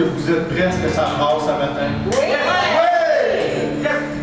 que vous êtes prêts à ce que ça passe ce matin? Oui! Oui! Yes!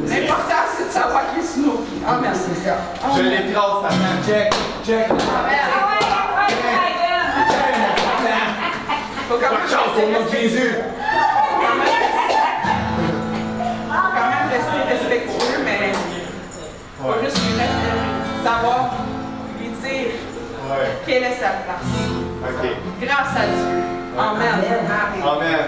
L'important, c'est de savoir qui est Snoopy. Ah, merci. Je l'écrase, Satan. Check, check. Faut quand même Chance au nom de Jésus. quand même rester respectueux, mais faut juste lui mettre, savoir, lui dire quelle est sa place. OK. Grâce à Dieu. Amen. Amen.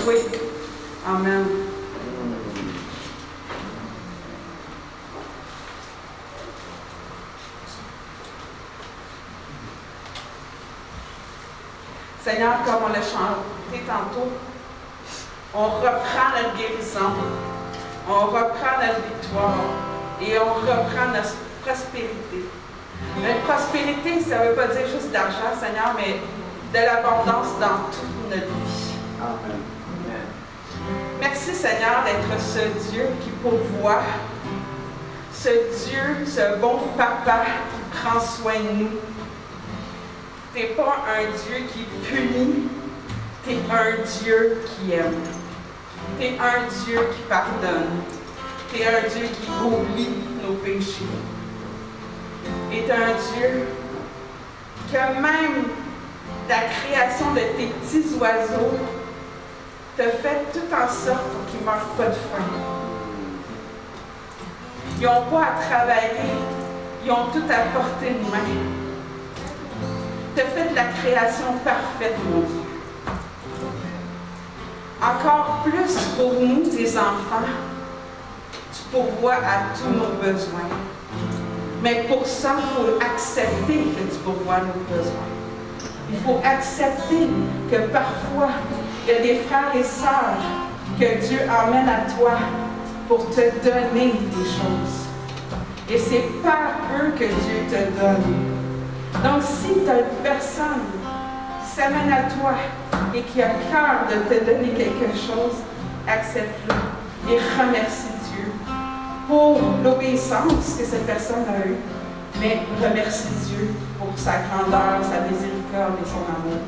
Oui. Amen. Seigneur, comme on l'a chanté tantôt, on reprend notre guérison, on reprend notre victoire et on reprend notre prospérité. Une prospérité, ça ne veut pas dire juste d'argent, Seigneur, mais de l'abondance dans toute notre vie. Amen. Merci, Seigneur, d'être ce Dieu qui pourvoit, ce Dieu, ce bon papa qui prend soin de nous. Tu n'es pas un Dieu qui punit, tu es un Dieu qui aime. Tu es un Dieu qui pardonne. Tu es un Dieu qui oublie nos péchés. Tu es un Dieu que même la création de tes petits oiseaux te fait tout en sorte pour qu'ils ne meurent pas de faim. Ils n'ont pas à travailler, ils ont tout à portée de main. Tu as fait la création parfaite, mon Dieu. Encore plus pour nous, tes enfants, tu pourvois à tous nos besoins. Mais pour ça, il faut accepter que tu pourvois nos besoins. Il faut accepter que parfois, il y a des frères et sœurs que Dieu emmène à toi pour te donner des choses. Et c'est par eux que Dieu te donne. Donc, si tu as une personne qui s'amène à toi et qui a cœur de te donner quelque chose, accepte-le et remercie Dieu pour l'obéissance que cette personne a eue. Mais remercie Dieu pour sa grandeur, sa miséricorde et son amour.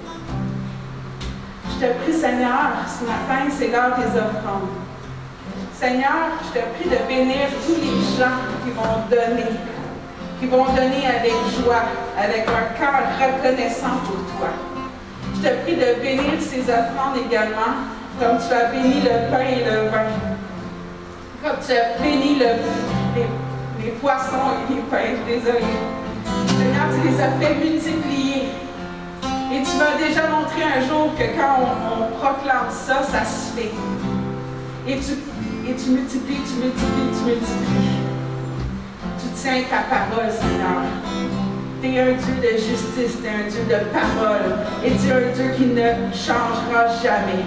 Je te prie, Seigneur, ce matin, c'est l'heure des offrandes. Seigneur, je te prie de bénir tous les gens qui vont donner avec joie, avec un cœur reconnaissant pour toi. Je te prie de bénir ces offrandes également, comme tu as béni le pain et le vin, comme tu as béni les poissons et les pains, désolé. Seigneur, tu les as fait multiplier. Et tu m'as déjà montré un jour que quand on proclame ça, ça se fait. Et tu multiplies, tu multiplies, tu multiplies. Tu tiens ta parole, Seigneur. Tu es un Dieu de justice, tu es un Dieu de parole. Et tu es un Dieu qui ne changera jamais.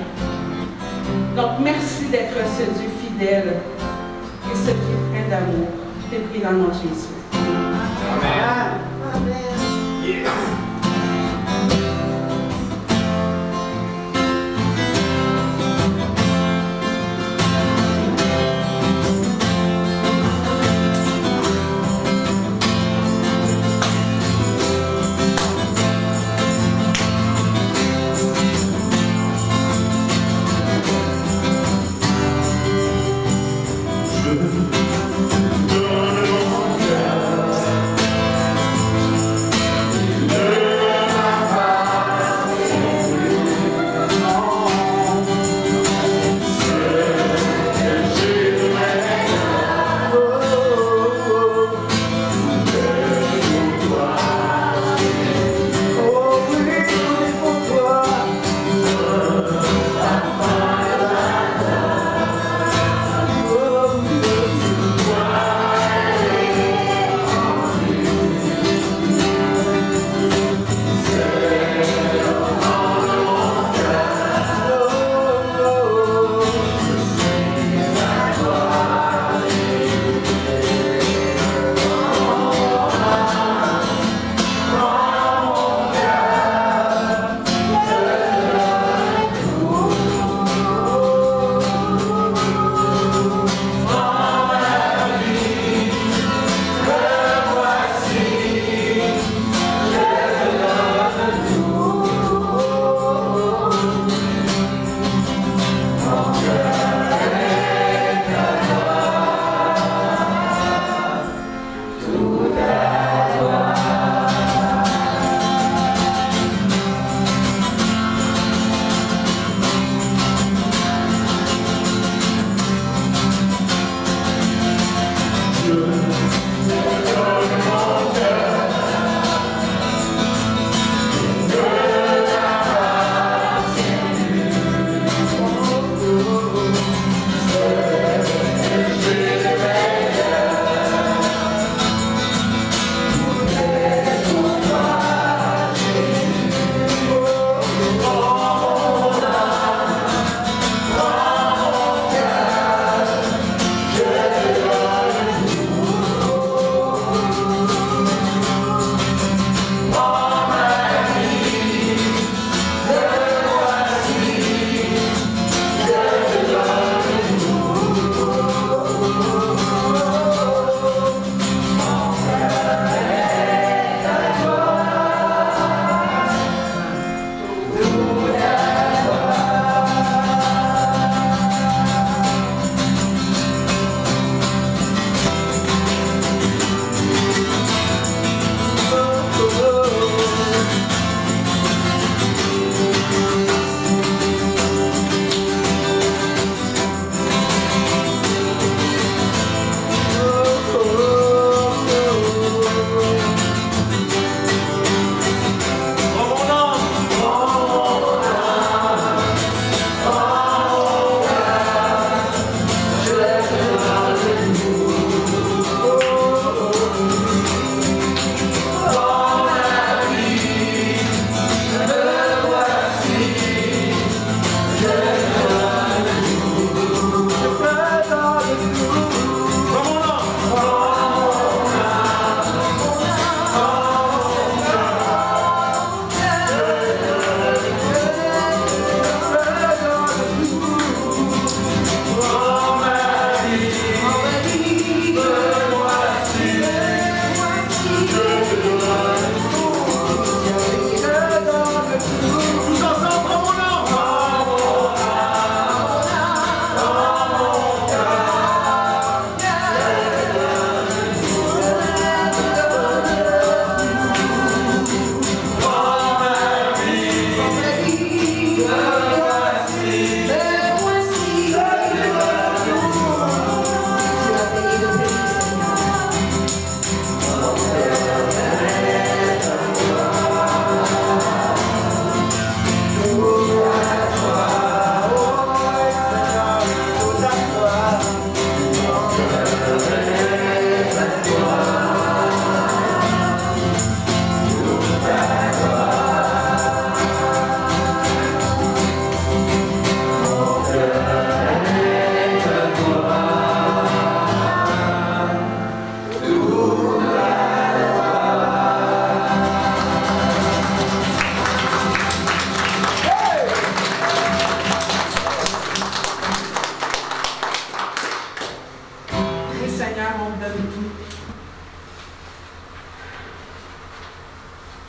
Donc, merci d'être ce Dieu fidèle et ce Dieu plein d'amour. Je t'ai pris dans le nom de Jésus. Amen. Amen. Yes. Donne mon cœur.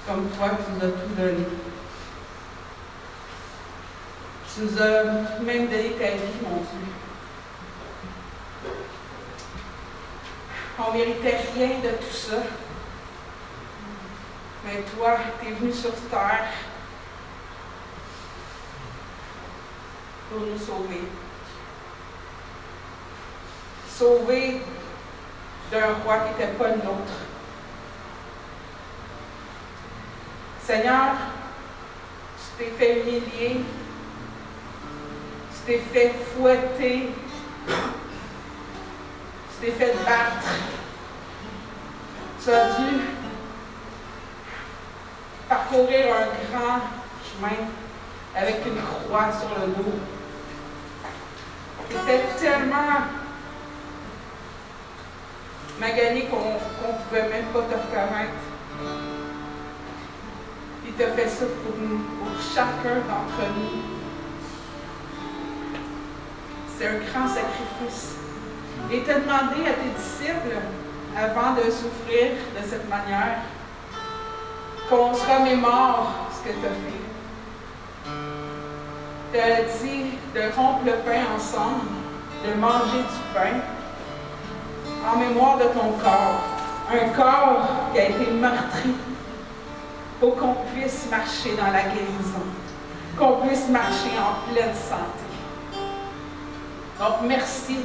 Comme toi, tu nous as tout donné. Tu nous as même donné ta vie, mon Dieu. On ne méritait rien de tout ça. Mais toi, tu es venu sur terre pour nous sauver. Sauver d'un roi qui n'était pas le nôtre. Seigneur, tu t'es fait humilier, tu t'es fait fouetter, tu t'es fait battre. Tu as dû parcourir un grand chemin avec une croix sur le dos. Tu étais tellement magané qu'on ne pouvait même pas te reconnaître. Il t'a fait ça pour nous, pour chacun d'entre nous. C'est un grand sacrifice. Et il t'a demandé à tes disciples, avant de souffrir de cette manière, qu'on se remémore ce que tu as fait. Tu as dit de rompre le pain ensemble, de manger du pain, en mémoire de ton corps. Un corps qui a été meurtri pour qu'on puisse marcher dans la guérison, qu'on puisse marcher en pleine santé. Donc, merci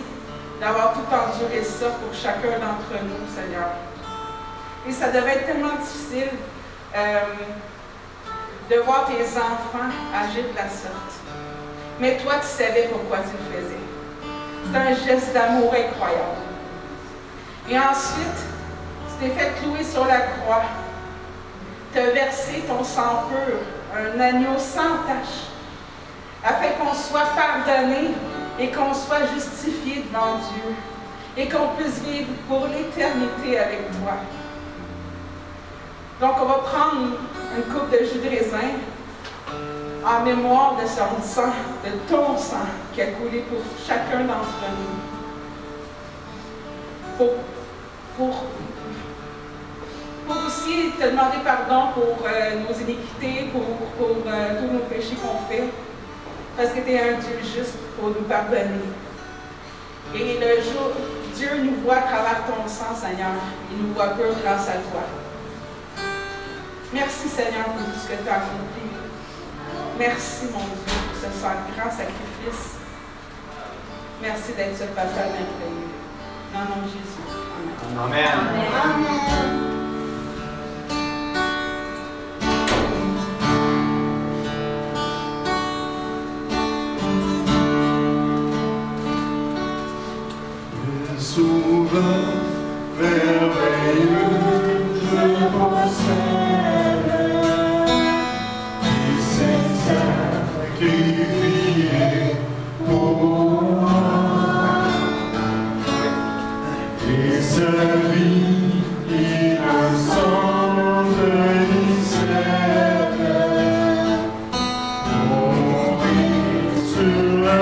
d'avoir tout enduré ça pour chacun d'entre nous, Seigneur. Et ça devait être tellement difficile de voir tes enfants agir de la sorte. Mais toi, tu savais pourquoi tu le faisais. C'est un geste d'amour incroyable. Et ensuite, tu t'es fait clouer sur la croix. Tu as versé ton sang pur, un agneau sans tache, afin qu'on soit pardonné et qu'on soit justifié devant Dieu et qu'on puisse vivre pour l'éternité avec toi. Donc, on va prendre une coupe de jus de raisin en mémoire de son sang, de ton sang qui a coulé pour chacun d'entre nous. Pour aussi te demander pardon pour nos iniquités, pour tous nos péchés qu'on fait, parce que tu es un Dieu juste pour nous pardonner. Et le jour, Dieu nous voit à travers ton sang, Seigneur. Il nous voit pur grâce à toi. Merci, Seigneur, pour tout ce que tu as accompli. Merci, mon Dieu, pour ce grand sacrifice. Merci d'être ce passage merveilleux. Dans le nom de Jésus. Amen. Amen. Amen. Sauveur merveilleux, je procède, il s'est sacrifié pour moi, et sa vie, innocente et saine, mourit sur la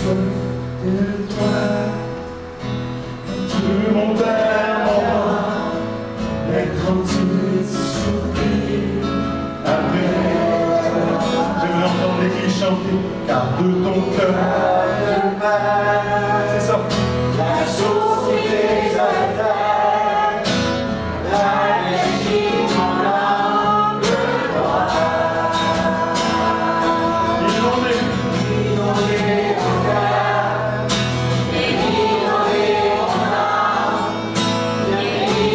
soif de toi. Tout mon Père m'envoie être entier surpris après toi. J'aimerais entendre l'Église chanter, car de ton cœur, c'est ça. La source qui t'exaltait, la légitime en l'âme de toi. Inondé Inondé mon cœur, et inondé mon âme, et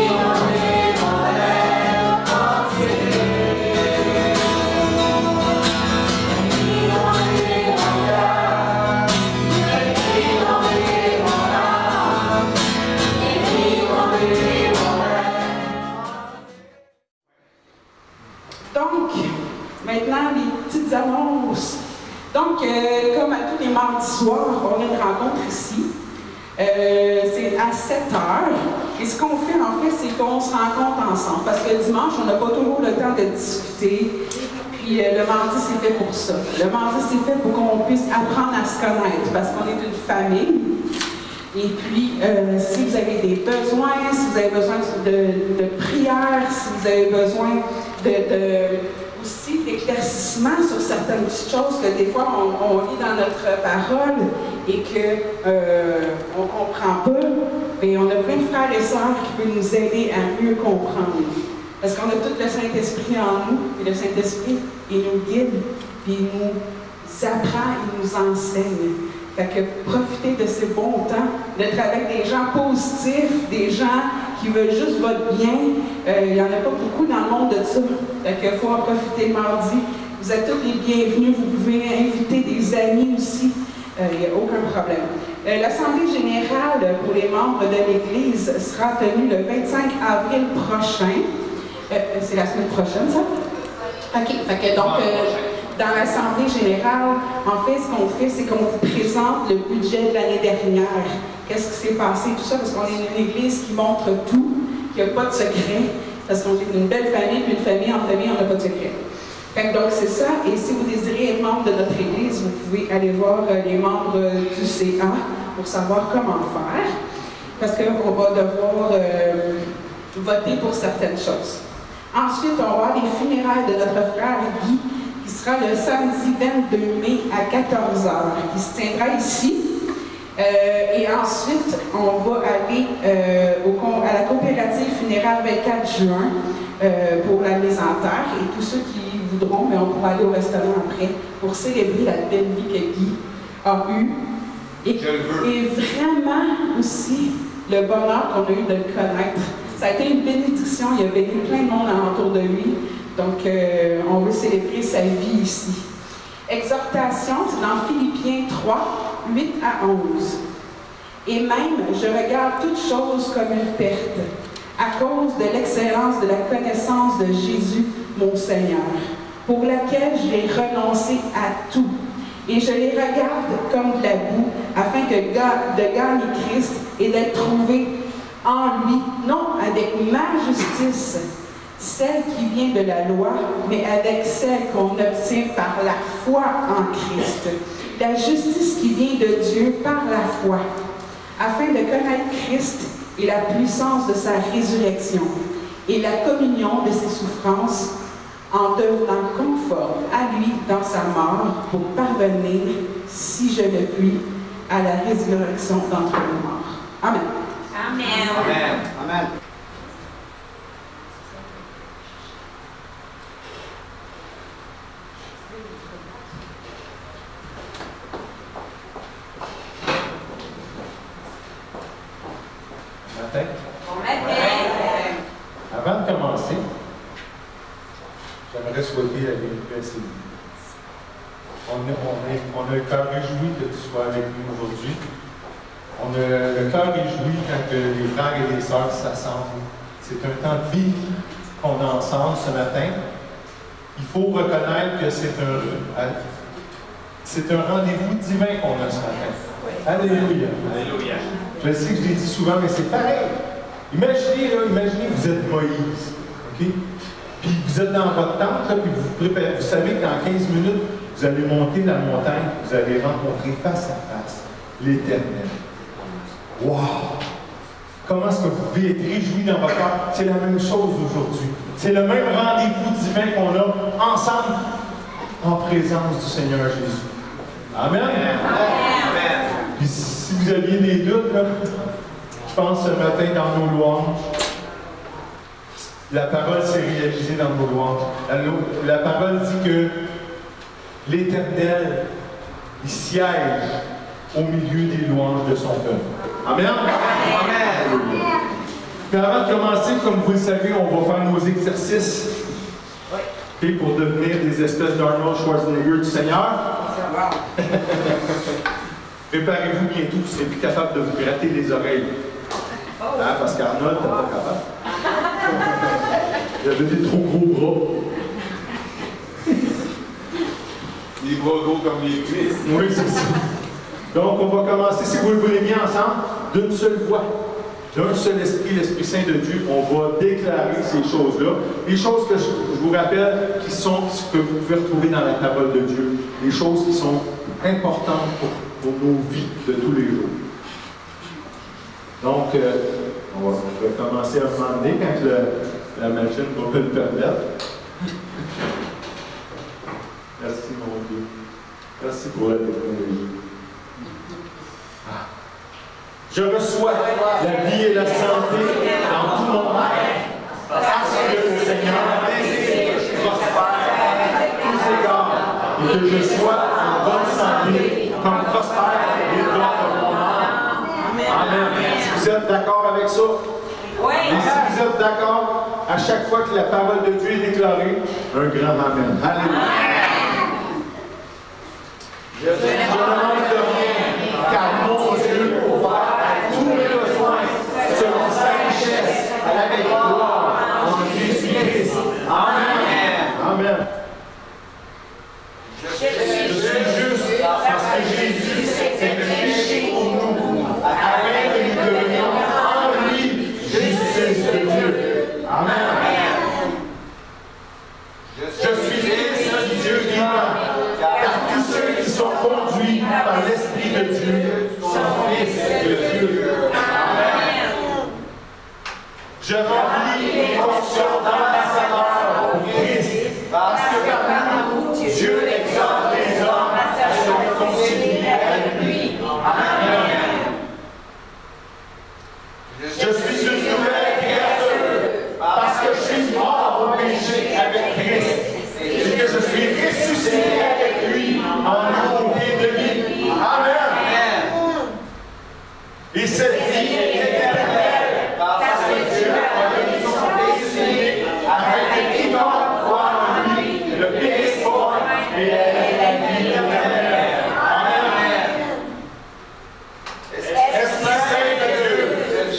inondé mon être entier. Inondé mon cœur, et inondé mon âme, et inondé mon être. Donc, maintenant, les petites annonces. Donc, comme à tous les mardis soirs, on a une rencontre ici. C'est à 7 heures. Et ce qu'on fait, en fait, c'est qu'on se rencontre ensemble. Parce que le dimanche, on n'a pas toujours le temps de discuter. Puis le mardi, c'est fait pour ça. Le mardi, c'est fait pour qu'on puisse apprendre à se connaître. Parce qu'on est une famille. Et puis, si vous avez des besoins, si vous avez besoin de prières, si vous avez besoin aussi d'éclaircissement sur certaines petites choses que des fois on lit dans notre parole et qu'on ne comprend pas, mais on a plein de frères et sœurs qui peuvent nous aider à mieux comprendre. Parce qu'on a tout le Saint-Esprit en nous, et le Saint-Esprit, il nous guide, puis il nous apprend, il nous enseigne. Fait que profitez de ces bons temps, d'être avec des gens positifs, des gens qui veulent juste votre bien. Il n'y en a pas beaucoup dans le monde de ça. Fait qu'il faut en profiter mardi. Vous êtes tous les bienvenus. Vous pouvez inviter des amis aussi. Il n'y a aucun problème. L'Assemblée générale pour les membres de l'Église sera tenue le 25 avril prochain. C'est la semaine prochaine, ça? OK. Fait que donc, dans l'Assemblée générale, en fait, ce qu'on fait, c'est qu'on vous présente le budget de l'année dernière. Qu'est-ce qui s'est passé, tout ça, parce qu'on est une Église qui montre tout, qui n'a pas de secret, parce qu'on est une belle famille, puis une famille en famille, on n'a pas de secret. Fait que donc, c'est ça. Et si vous désirez être membre de notre Église, vous pouvez aller voir les membres du CA pour savoir comment faire, parce qu'on va devoir voter pour certaines choses. Ensuite, on va avoir les funérailles de notre frère Guy, qui sera le samedi 22 mai à 14h, qui se tiendra ici. Et ensuite, on va aller à la coopérative funéraire 24 juin pour la mise en terre. Et tous ceux qui voudront, mais on pourra aller au restaurant après pour célébrer la belle vie que Guy a eue. Et vraiment aussi le bonheur qu'on a eu de le connaître. Ça a été une bénédiction, il y a béni plein de monde alentour de lui. Donc, on veut célébrer sa vie ici. Exhortation, c'est dans Philippiens 3, 8 à 11. Et même, je regarde toutes choses comme une perte, à cause de l'excellence de la connaissance de Jésus, mon Seigneur, pour laquelle j'ai renoncé à tout. Et je les regarde comme de la boue, afin de gagner Christ et d'être trouvé en lui, non avec ma justice, celle qui vient de la loi, mais avec celle qu'on obtient par la foi en Christ. La justice qui vient de Dieu par la foi, afin de connaître Christ et la puissance de sa résurrection, et la communion de ses souffrances, en devenant conforme à lui dans sa mort, pour parvenir, si je le puis, à la résurrection d'entre les morts. Amen. Amen. Amen. Amen. Matin. Bon matin. Avant de commencer, j'aimerais souhaiter la bienvenue à Sylvie. On a le cœur réjoui que tu sois avec nous aujourd'hui. On a le cœur réjoui quand les frères et les sœurs s'assemblent. C'est un temps béni qu'on a ensemble ce matin. Il faut reconnaître que c'est un rendez-vous divin qu'on a ce matin. Alléluia. Alléluia. Je sais que je l'ai dit souvent, mais c'est pareil. Imaginez que vous êtes Moïse, OK? Puis vous êtes dans votre tente, là, puis vous savez que dans 15 minutes, vous vous allez monter la montagne, vous allez rencontrer face à face l'Éternel. Wow! Comment est-ce que vous pouvez être réjouis dans votre cœur? C'est la même chose aujourd'hui. C'est le même rendez-vous divin qu'on a ensemble en présence du Seigneur Jésus. Amen. Amen. Puis si vous aviez des doutes, là, je pense ce matin dans nos louanges, la parole s'est réalisée dans nos louanges. La parole dit que l'Éternel, il siège au milieu des louanges de son peuple. Amen. Amen. Mais avant de commencer, comme vous le savez, on va faire nos exercices okay, pour devenir des espèces d'Arnold Schwarzenegger du Seigneur. Préparez-vous bientôt, vous serez plus capable de vous gratter les oreilles. Hein, parce qu'Arnold n'était pas capable. Il avait des trop gros bras. Les bras gros comme les cuisses. Oui, c'est ça. Donc, on va commencer, si vous le voulez bien, ensemble, d'une seule voix, d'un seul esprit, l'Esprit Saint de Dieu. On va déclarer ces choses-là. Les choses que je vous rappelle, qui sont ce que vous pouvez retrouver dans la parole de Dieu. Les choses qui sont importantes pour nos vies de tous les jours. Donc, on va commencer à un moment donné quand la machine va me le permettre. Merci, mon Dieu. Merci pour la technologie. Je reçois la vie et la santé dans tout mon être, parce que le Seigneur désire que je prospère à tous égards et que je sois en bonne santé, comme prospère les doigts de mon âme. Amen. Si vous êtes d'accord avec ça? Oui. Et si vous êtes d'accord, à chaque fois que la parole de Dieu est déclarée, un grand Amen. Alléluia. Je ne demande de rien, car mon Dieu pourvoit à tous mes besoins selon sa richesse avec gloire en Jésus-Christ. Amen. Amen. Je suis juste parce que Jésus s'est péché pour nous, afin que nous devenions en lui justice de Dieu. Amen. Je suis fils du Dieu vivant, car tous ceux qui sont conduits par l'Esprit de Dieu sont fils de Dieu. Amen. Je remplis les fonctions d'ambassadeur au Christ, parce que parmi nous, Dieu exhorte les hommes à se réconcilier avec lui. Amen. Je suis une nouvelle créature, parce que je suis mort au péché avec Christ, et que je suis ressuscité avec lui en nouveauté de vie. Amen. Et cette vie est éternelle, parce que Dieu a donné son Fils unique, afin que quiconque croit en lui ne périsse pas, mais ait la vie éternelle. Amen. Esprit Saint de Dieu, je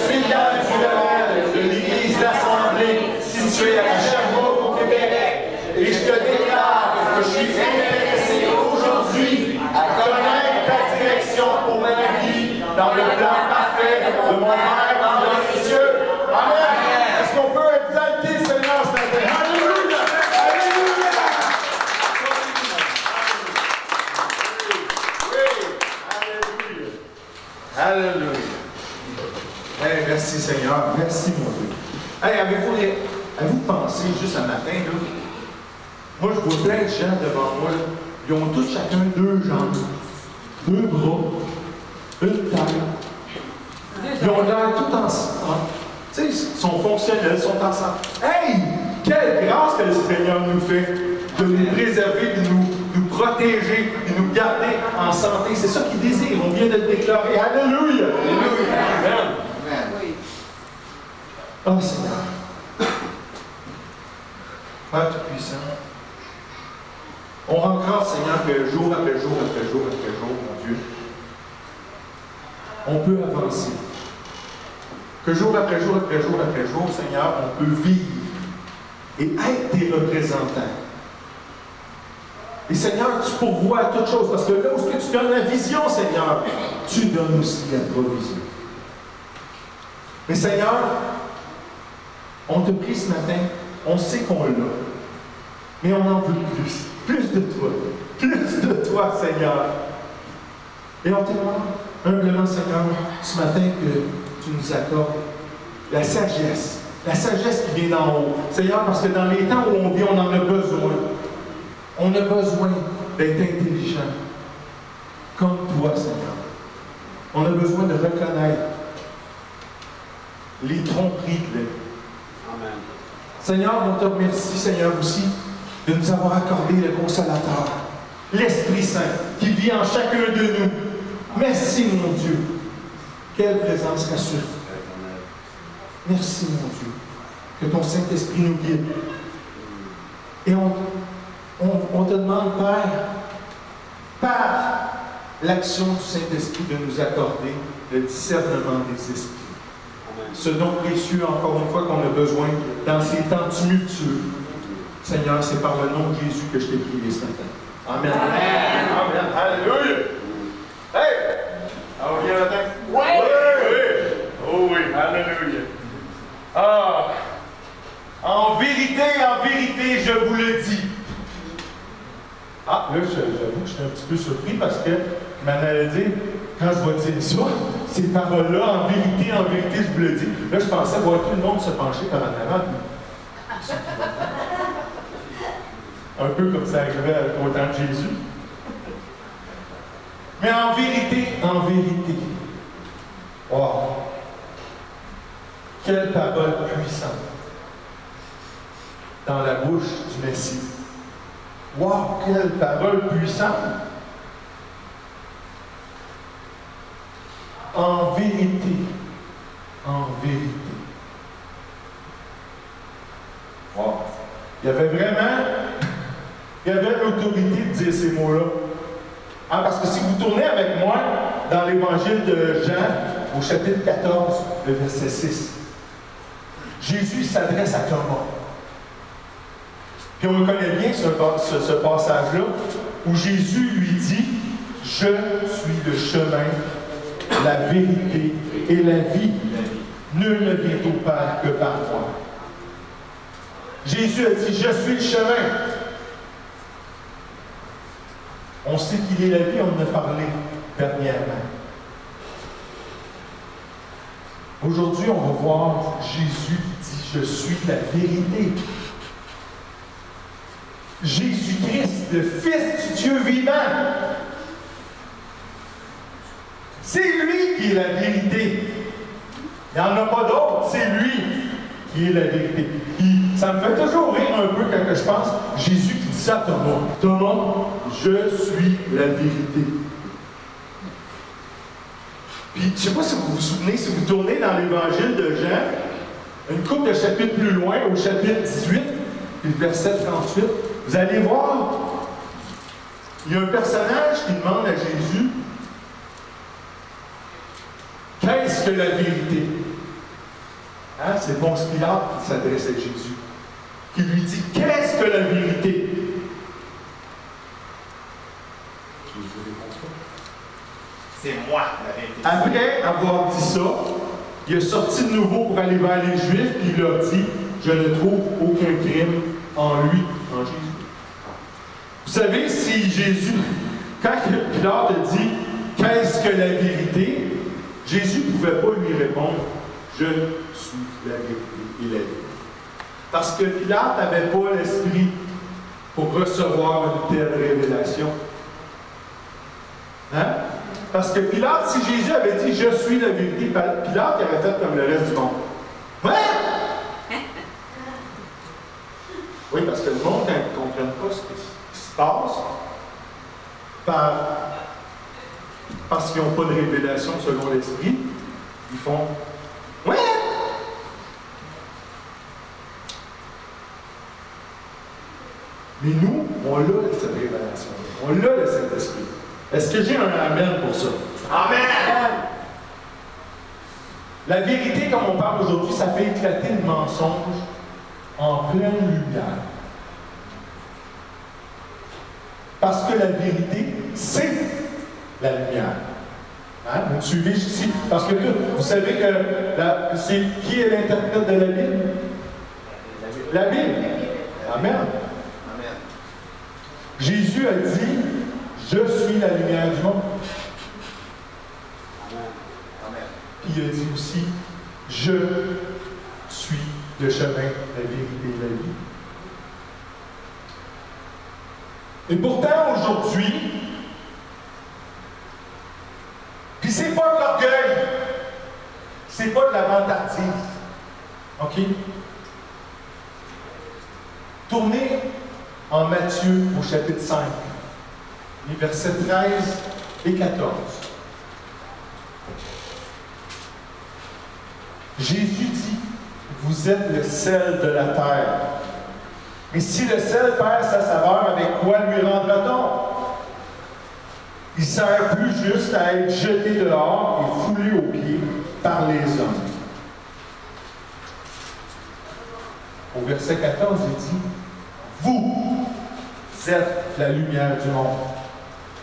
suis dans le fondement de l'Église d'Assemblée située à Sherbrooke au Québec, et je te déclare que je suis intéressé aujourd'hui à connaître ta direction pour ma vie dans le plan parfait de mon Père dans les cieux. Amen. Est-ce qu'on peut exalter le Seigneur ce matin? Alléluia! Alléluia! Oui! Alléluia! Alléluia! Hey, merci Seigneur. Merci mon Dieu. Hey, avez-vous pensé juste un matin, là? Moi, je vois plein de gens devant moi. Là. Ils ont tous chacun 2 jambes, 2 bras, une tête. Ils ont l'air tout ensemble. Tu sais, ils sont fonctionnels, ils sont ensemble. Hey! Quelle grâce que le Seigneur nous fait de nous préserver, de nous protéger, de nous garder en santé. C'est ça qu'il désire. On vient de le déclarer. Alléluia! Alléluia! Amen! Oh Seigneur! Père Tout-Puissant, on rend grâce, Seigneur, que jour après jour après jour après jour, mon Dieu, on peut avancer. Que jour après jour après jour après jour, Seigneur, on peut vivre et être tes représentants. Et Seigneur, tu pourvois à toutes choses, parce que là où tu donnes la vision, Seigneur, tu donnes aussi la provision. Mais Seigneur, on te prie ce matin, on sait qu'on l'a, mais on en veut plus de toi. toi, Seigneur. Et on te demande humblement, Seigneur, ce matin que tu nous accordes la sagesse qui vient d'en haut. Seigneur, parce que dans les temps où on vit, on en a besoin. On a besoin d'être intelligent, comme toi, Seigneur. On a besoin de reconnaître les tromperies de l'ennemi. Amen. Seigneur, on te remercie, Seigneur, aussi, de nous avoir accordé le Consolateur, l'Esprit Saint, qui vit en chacun de nous. Merci, mon Dieu. Quelle présence rassure. Merci, mon Dieu, que ton Saint-Esprit nous guide. Et on te demande, Père, par l'action du Saint-Esprit, de nous accorder le discernement des esprits. Ce don précieux, encore une fois, qu'on a besoin dans ces temps tumultueux. Seigneur, c'est par le nom de Jésus que je t'ai prié ce matin. Amen. Amen. Amen. Alléluia. Hey! Alors, viens la tête. Oui. Oui. Oh oui. Alléluia. Ah! En vérité, je vous le dis. Ah, là, j'avoue que je suis un petit peu surpris parce que m'avait dit, quand je vais dire ça, ces paroles-là, en vérité, je vous le dis. Là, je pensais voir tout le monde se pencher par en avant. Un peu comme ça arrivait au temps de Jésus. Mais en vérité, wow! Quelle parole puissante dans la bouche du Messie. Wow! Quelle parole puissante! En vérité. Wow! Il y avait l'autorité de dire ces mots-là. Ah, parce que si vous tournez avec moi dans l'évangile de Jean, au chapitre 14, le verset 6, Jésus s'adresse à Thomas. Puis on le connaît bien, ce passage-là, où Jésus lui dit « Je suis le chemin, la vérité et la vie. Nul ne vient au Père que par moi. » Jésus a dit « Je suis le chemin. » On sait qu'il est la vie, on en a parlé dernièrement. Aujourd'hui, on va voir Jésus qui dit « Je suis la vérité. » Jésus-Christ, le Fils du Dieu vivant. C'est lui qui est la vérité. Il n'y en a pas d'autre, c'est lui qui est la vérité. Ça me fait toujours rire un peu quand je pense Jésus qui dit ça à Thomas. Thomas, je suis la vérité. Puis, je ne sais pas si vous vous souvenez, si vous tournez dans l'évangile de Jean, une couple de chapitres plus loin, au chapitre 18, puis le verset 38, vous allez voir, il y a un personnage qui demande à Jésus, qu'est-ce que la vérité? Hein? C'est Ponce Pilate qui s'adresse à Jésus, qui lui dit, qu'est-ce que la vérité? Jésus répond ça. C'est moi, la vérité. Après avoir dit ça, il est sorti de nouveau pour aller vers les Juifs, puis il leur dit, je ne trouve aucun crime en lui, en Jésus. Vous savez, si Jésus, quand Pilate a dit, qu'est-ce que la vérité? Jésus ne pouvait pas lui répondre, je suis la vérité et la vie. Parce que Pilate n'avait pas l'esprit pour recevoir une telle révélation. Hein? Parce que Pilate, si Jésus avait dit, je suis la vérité, Pilate aurait fait comme le reste du monde. Ouais! Oui, parce que le monde, quand ils ne comprennent pas ce qui se passe, parce qu'ils n'ont pas de révélation selon l'esprit, ils font ouais! Mais nous, on a cette révélation. On a le Saint-Esprit. Est-ce que j'ai un amen pour ça? Amen! La vérité, comme on parle aujourd'hui, ça fait éclater le mensonge en pleine lumière. Parce que la vérité, c'est la lumière. Hein? Vous me suivez ici? Parce que vous savez que qui est l'interprète de la Bible? La Bible. Amen. Amen. Jésus a dit, Je suis la lumière du monde. Amen. Puis il a dit aussi, je suis le chemin, la vérité et la vie. Et pourtant, aujourd'hui, puis c'est pas de l'orgueil, c'est pas de la vantardise. OK? Tournez en Matthieu au chapitre 5, les versets 13 et 14. Jésus dit, vous êtes le sel de la terre. Mais si le sel perd sa saveur, avec quoi lui rendra-t-on? Il ne sert plus juste à être jeté dehors et foulé aux pieds par les hommes. Au verset 14, il dit, vous êtes la lumière du monde.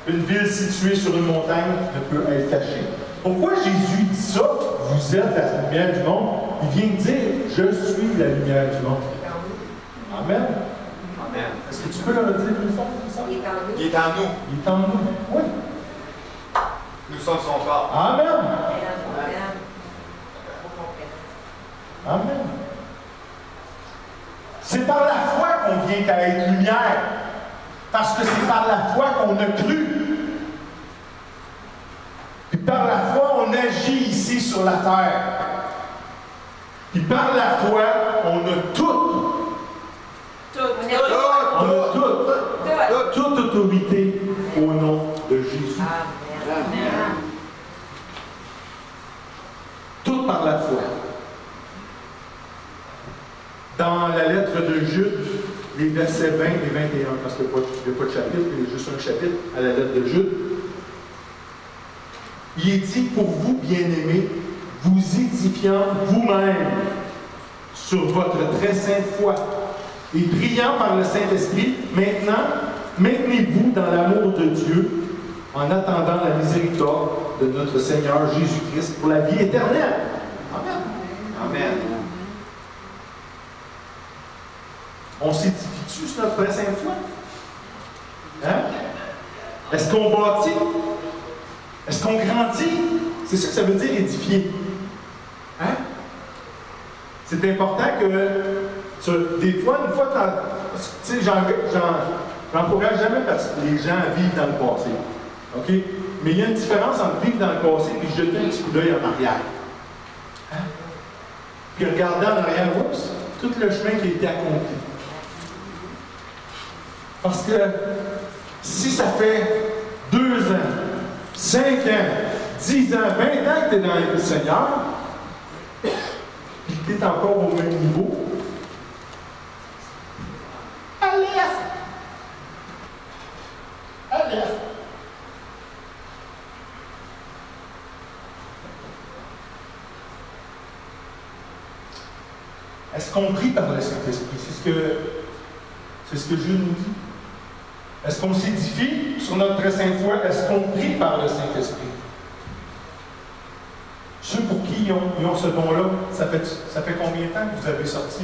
Une ville située sur une montagne ne peut être cachée. Pourquoi Jésus dit ça? Vous êtes la lumière du monde. Il vient de dire, je suis la lumière du monde. Amen. Amen. Est-ce que tu peux le dire plus fort, ça? Il est en nous. Il est en nous. Il est en nous. Oui. Nous sommes son corps. Amen. Amen. Amen. C'est par la foi qu'on vient qu'à être lumière. Parce que c'est par la foi qu'on a cru. Puis par la foi, on agit ici sur la terre. Puis par la foi, on a tout. On a toute autorité au nom de Jésus. Amen. Tout par la foi. Dans la lettre de Jude, les versets 20 et 21, parce qu'il n'y a pas de chapitre, il y a juste un chapitre à la lettre de Jude. Il est dit pour vous, bien-aimés, vous édifiant vous-même sur votre très sainte foi et priant par le Saint-Esprit, maintenant, maintenez-vous dans l'amour de Dieu en attendant la miséricorde de notre Seigneur Jésus-Christ pour la vie éternelle. Amen. Amen. On s'édifie-tu sur notre très sainte foi? Hein? Est-ce qu'on bâtit? Est-ce qu'on grandit? C'est ça que ça veut dire édifier. Hein? C'est important que, des fois, une fois, tu sais, j'encourage jamais les gens à vivre dans le passé. OK? Mais il y a une différence entre vivre dans le passé et jeter un petit coup d'œil en arrière. Hein? Puis regarder en arrière, oups, tout le chemin qui a été accompli. Parce que si ça fait 2 ans, 5 ans, 10 ans, 20 ans que tu es dans le Seigneur, et que tu es encore au même niveau, allez! Est-ce qu'on prie par le Saint-Esprit? C'est ce que Jude nous dit. Est-ce qu'on s'édifie sur notre très sainte foi? Est-ce qu'on prie par le Saint-Esprit? Ceux pour qui ils ont ce don-là, ça fait combien de temps que vous avez sorti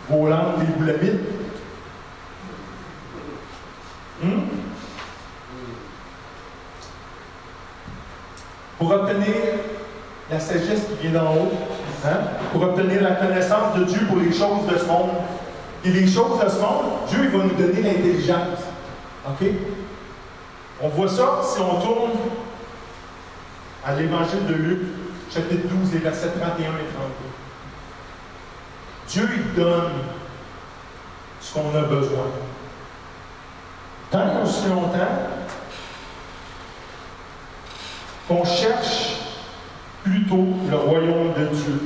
vos langues des boulamites? Pour obtenir la sagesse qui vient d'en haut, hein? Pour obtenir la connaissance de Dieu pour les choses de ce monde. Et les choses de ce monde, Dieu il va nous donner l'intelligence. OK? On voit ça si on tourne à l'Évangile de Luc, chapitre 12, les versets 31 et 32. Dieu, il donne ce qu'on a besoin. Tant et aussi longtemps qu'on cherche plutôt le royaume de Dieu.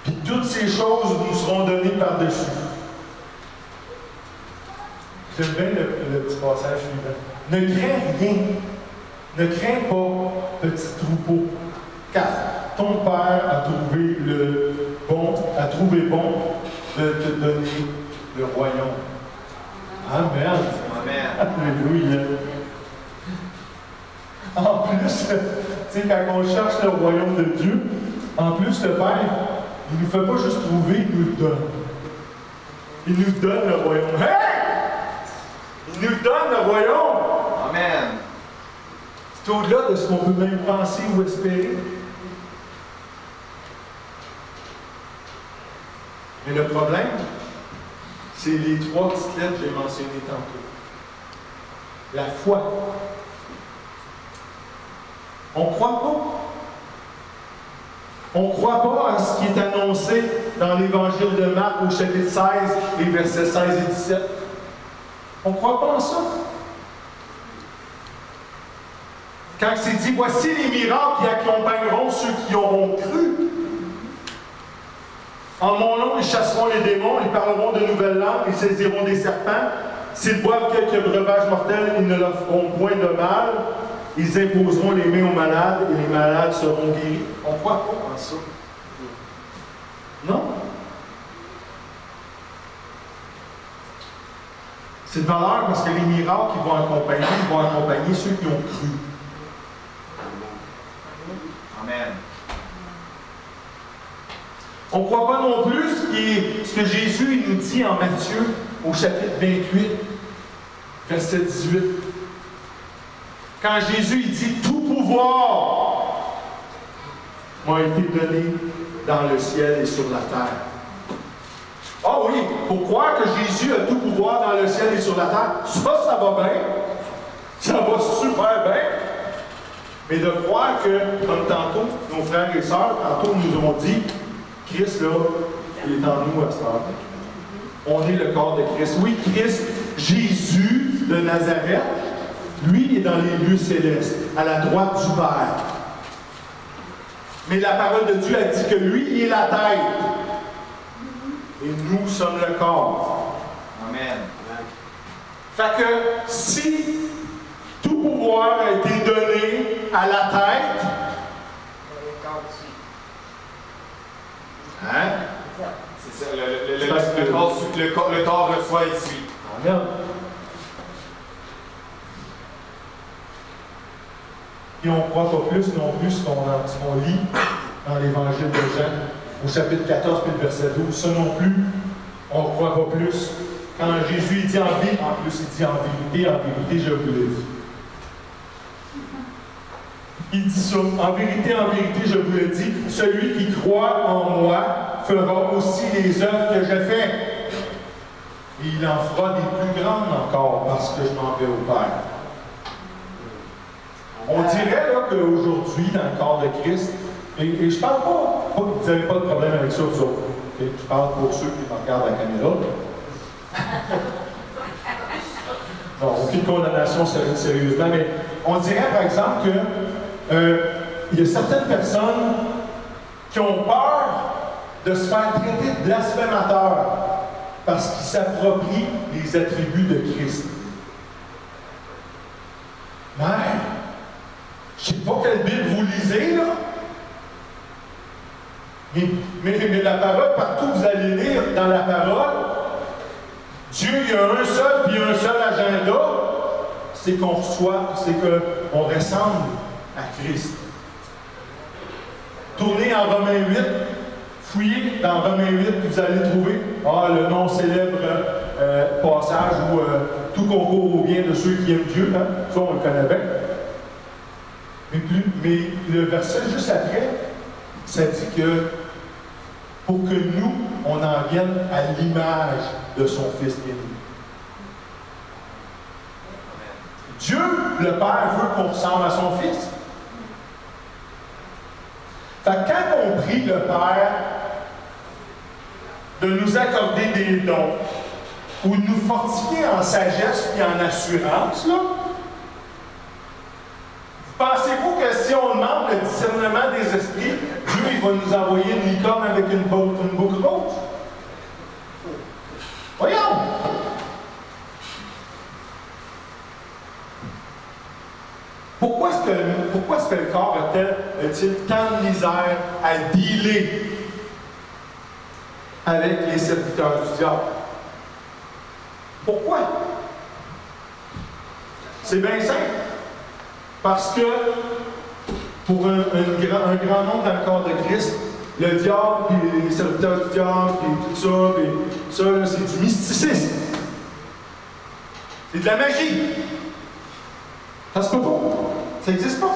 Puis toutes ces choses nous seront données par-dessus. J'aime bien le petit passage suivant. Ne crains rien. Ne crains pas, petit troupeau, car ton Père a trouvé bon de te donner le royaume. Amen. Amen. Alléluia. En plus, tu sais, quand on cherche le royaume de Dieu, en plus, le Père, il ne nous fait pas juste trouver, il nous le donne. Il nous donne le royaume. Hey! Il nous donne le royaume. Amen. C'est au-delà de ce qu'on peut même penser ou espérer. Mais le problème, c'est les 3 petites lettres que j'ai mentionnées tantôt. La foi. On ne croit pas. On ne croit pas à ce qui est annoncé dans l'Évangile de Marc au chapitre 16, les versets 16 et 17. On ne croit pas en ça. Quand c'est dit, voici les miracles qui accompagneront ceux qui auront cru. En mon nom, ils chasseront les démons, ils parleront de nouvelles langues, ils saisiront des serpents. S'ils boivent quelques breuvages mortels, ils ne leur feront point de mal. Ils imposeront les mains aux malades et les malades seront guéris. On ne croit pas en ça. Non. C'est de valeur parce que les miracles qui vont accompagner ceux qui ont cru. Amen. On ne croit pas non plus ce que Jésus il nous dit en Matthieu au chapitre 28, verset 18. Quand Jésus il dit « Tout pouvoir m'a été donné dans le ciel et sur la terre. » Ah oui, pour croire que Jésus a tout pouvoir dans le ciel et sur la terre, ça va bien. Ça va super bien. Mais de croire que, comme tantôt, nos frères et sœurs, tantôt nous ont dit, Christ, là, il est en nous à ce temps. On est le corps de Christ. Oui, Christ, Jésus de Nazareth, lui, il est dans les lieux célestes, à la droite du Père. Mais la parole de Dieu a dit que lui, il est la tête. Et nous sommes le corps. Amen. Fait que si tout pouvoir a été donné à la tête, hein? C'est ça, le corps reçoit ici. Amen. Et on ne croit pas plus non plus ce qu'on lit dans l'Évangile de Jean, au chapitre 14, puis le verset 12. Ça non plus, on ne croit pas plus. Quand Jésus dit en vérité, je vous l'ai dit. Il dit ça, en vérité, je vous le dis, celui qui croit en moi fera aussi les œuvres que je fais. Et il en fera des plus grandes encore, parce que je m'en vais au Père. On dirait là qu'aujourd'hui, dans le corps de Christ, et je parle pas, vous n'avez pas de problème avec ça, vous autres. Okay? Je parle pour ceux qui me regardent à la caméra. Non, aucune condamnation sérieusement, mais on dirait par exemple que il y a certaines personnes qui ont peur de se faire traiter de blasphémateurs parce qu'ils s'approprient les attributs de Christ. Mais, je ne sais pas quelle Bible vous lisez, là. Mais la parole, partout où vous allez lire dans la parole, Dieu, il y a un seul, puis un seul agenda, c'est qu'on reçoit, c'est qu'on ressemble à Christ. Tournez en Romains 8, fouillez dans Romains 8, puis vous allez trouver le non célèbre passage où tout concourt au bien de ceux qui aiment Dieu, hein? Ça on le connaît bien. Mais le verset juste après, ça dit que pour que nous, on en vienne à l'image de son Fils aimé. Dieu, le Père, veut qu'on ressemble à son Fils. Fait que quand on prie le Père de nous accorder des dons ou de nous fortifier en sagesse et en assurance, là, pensez-vous que si on demande le discernement des esprits, Dieu il va nous envoyer une licorne avec une boucle rose? Voyons! Pourquoi est-ce que le corps a-t-il tant de misère à dealer avec les serviteurs du diable? Pourquoi? C'est bien simple. Parce que pour un grand nombre dans le corps de Christ, le diable, puis les serviteurs du diable, puis tout ça, puis ça, là, c'est du mysticisme. C'est de la magie. Ça se peut pas. Ça n'existe pas.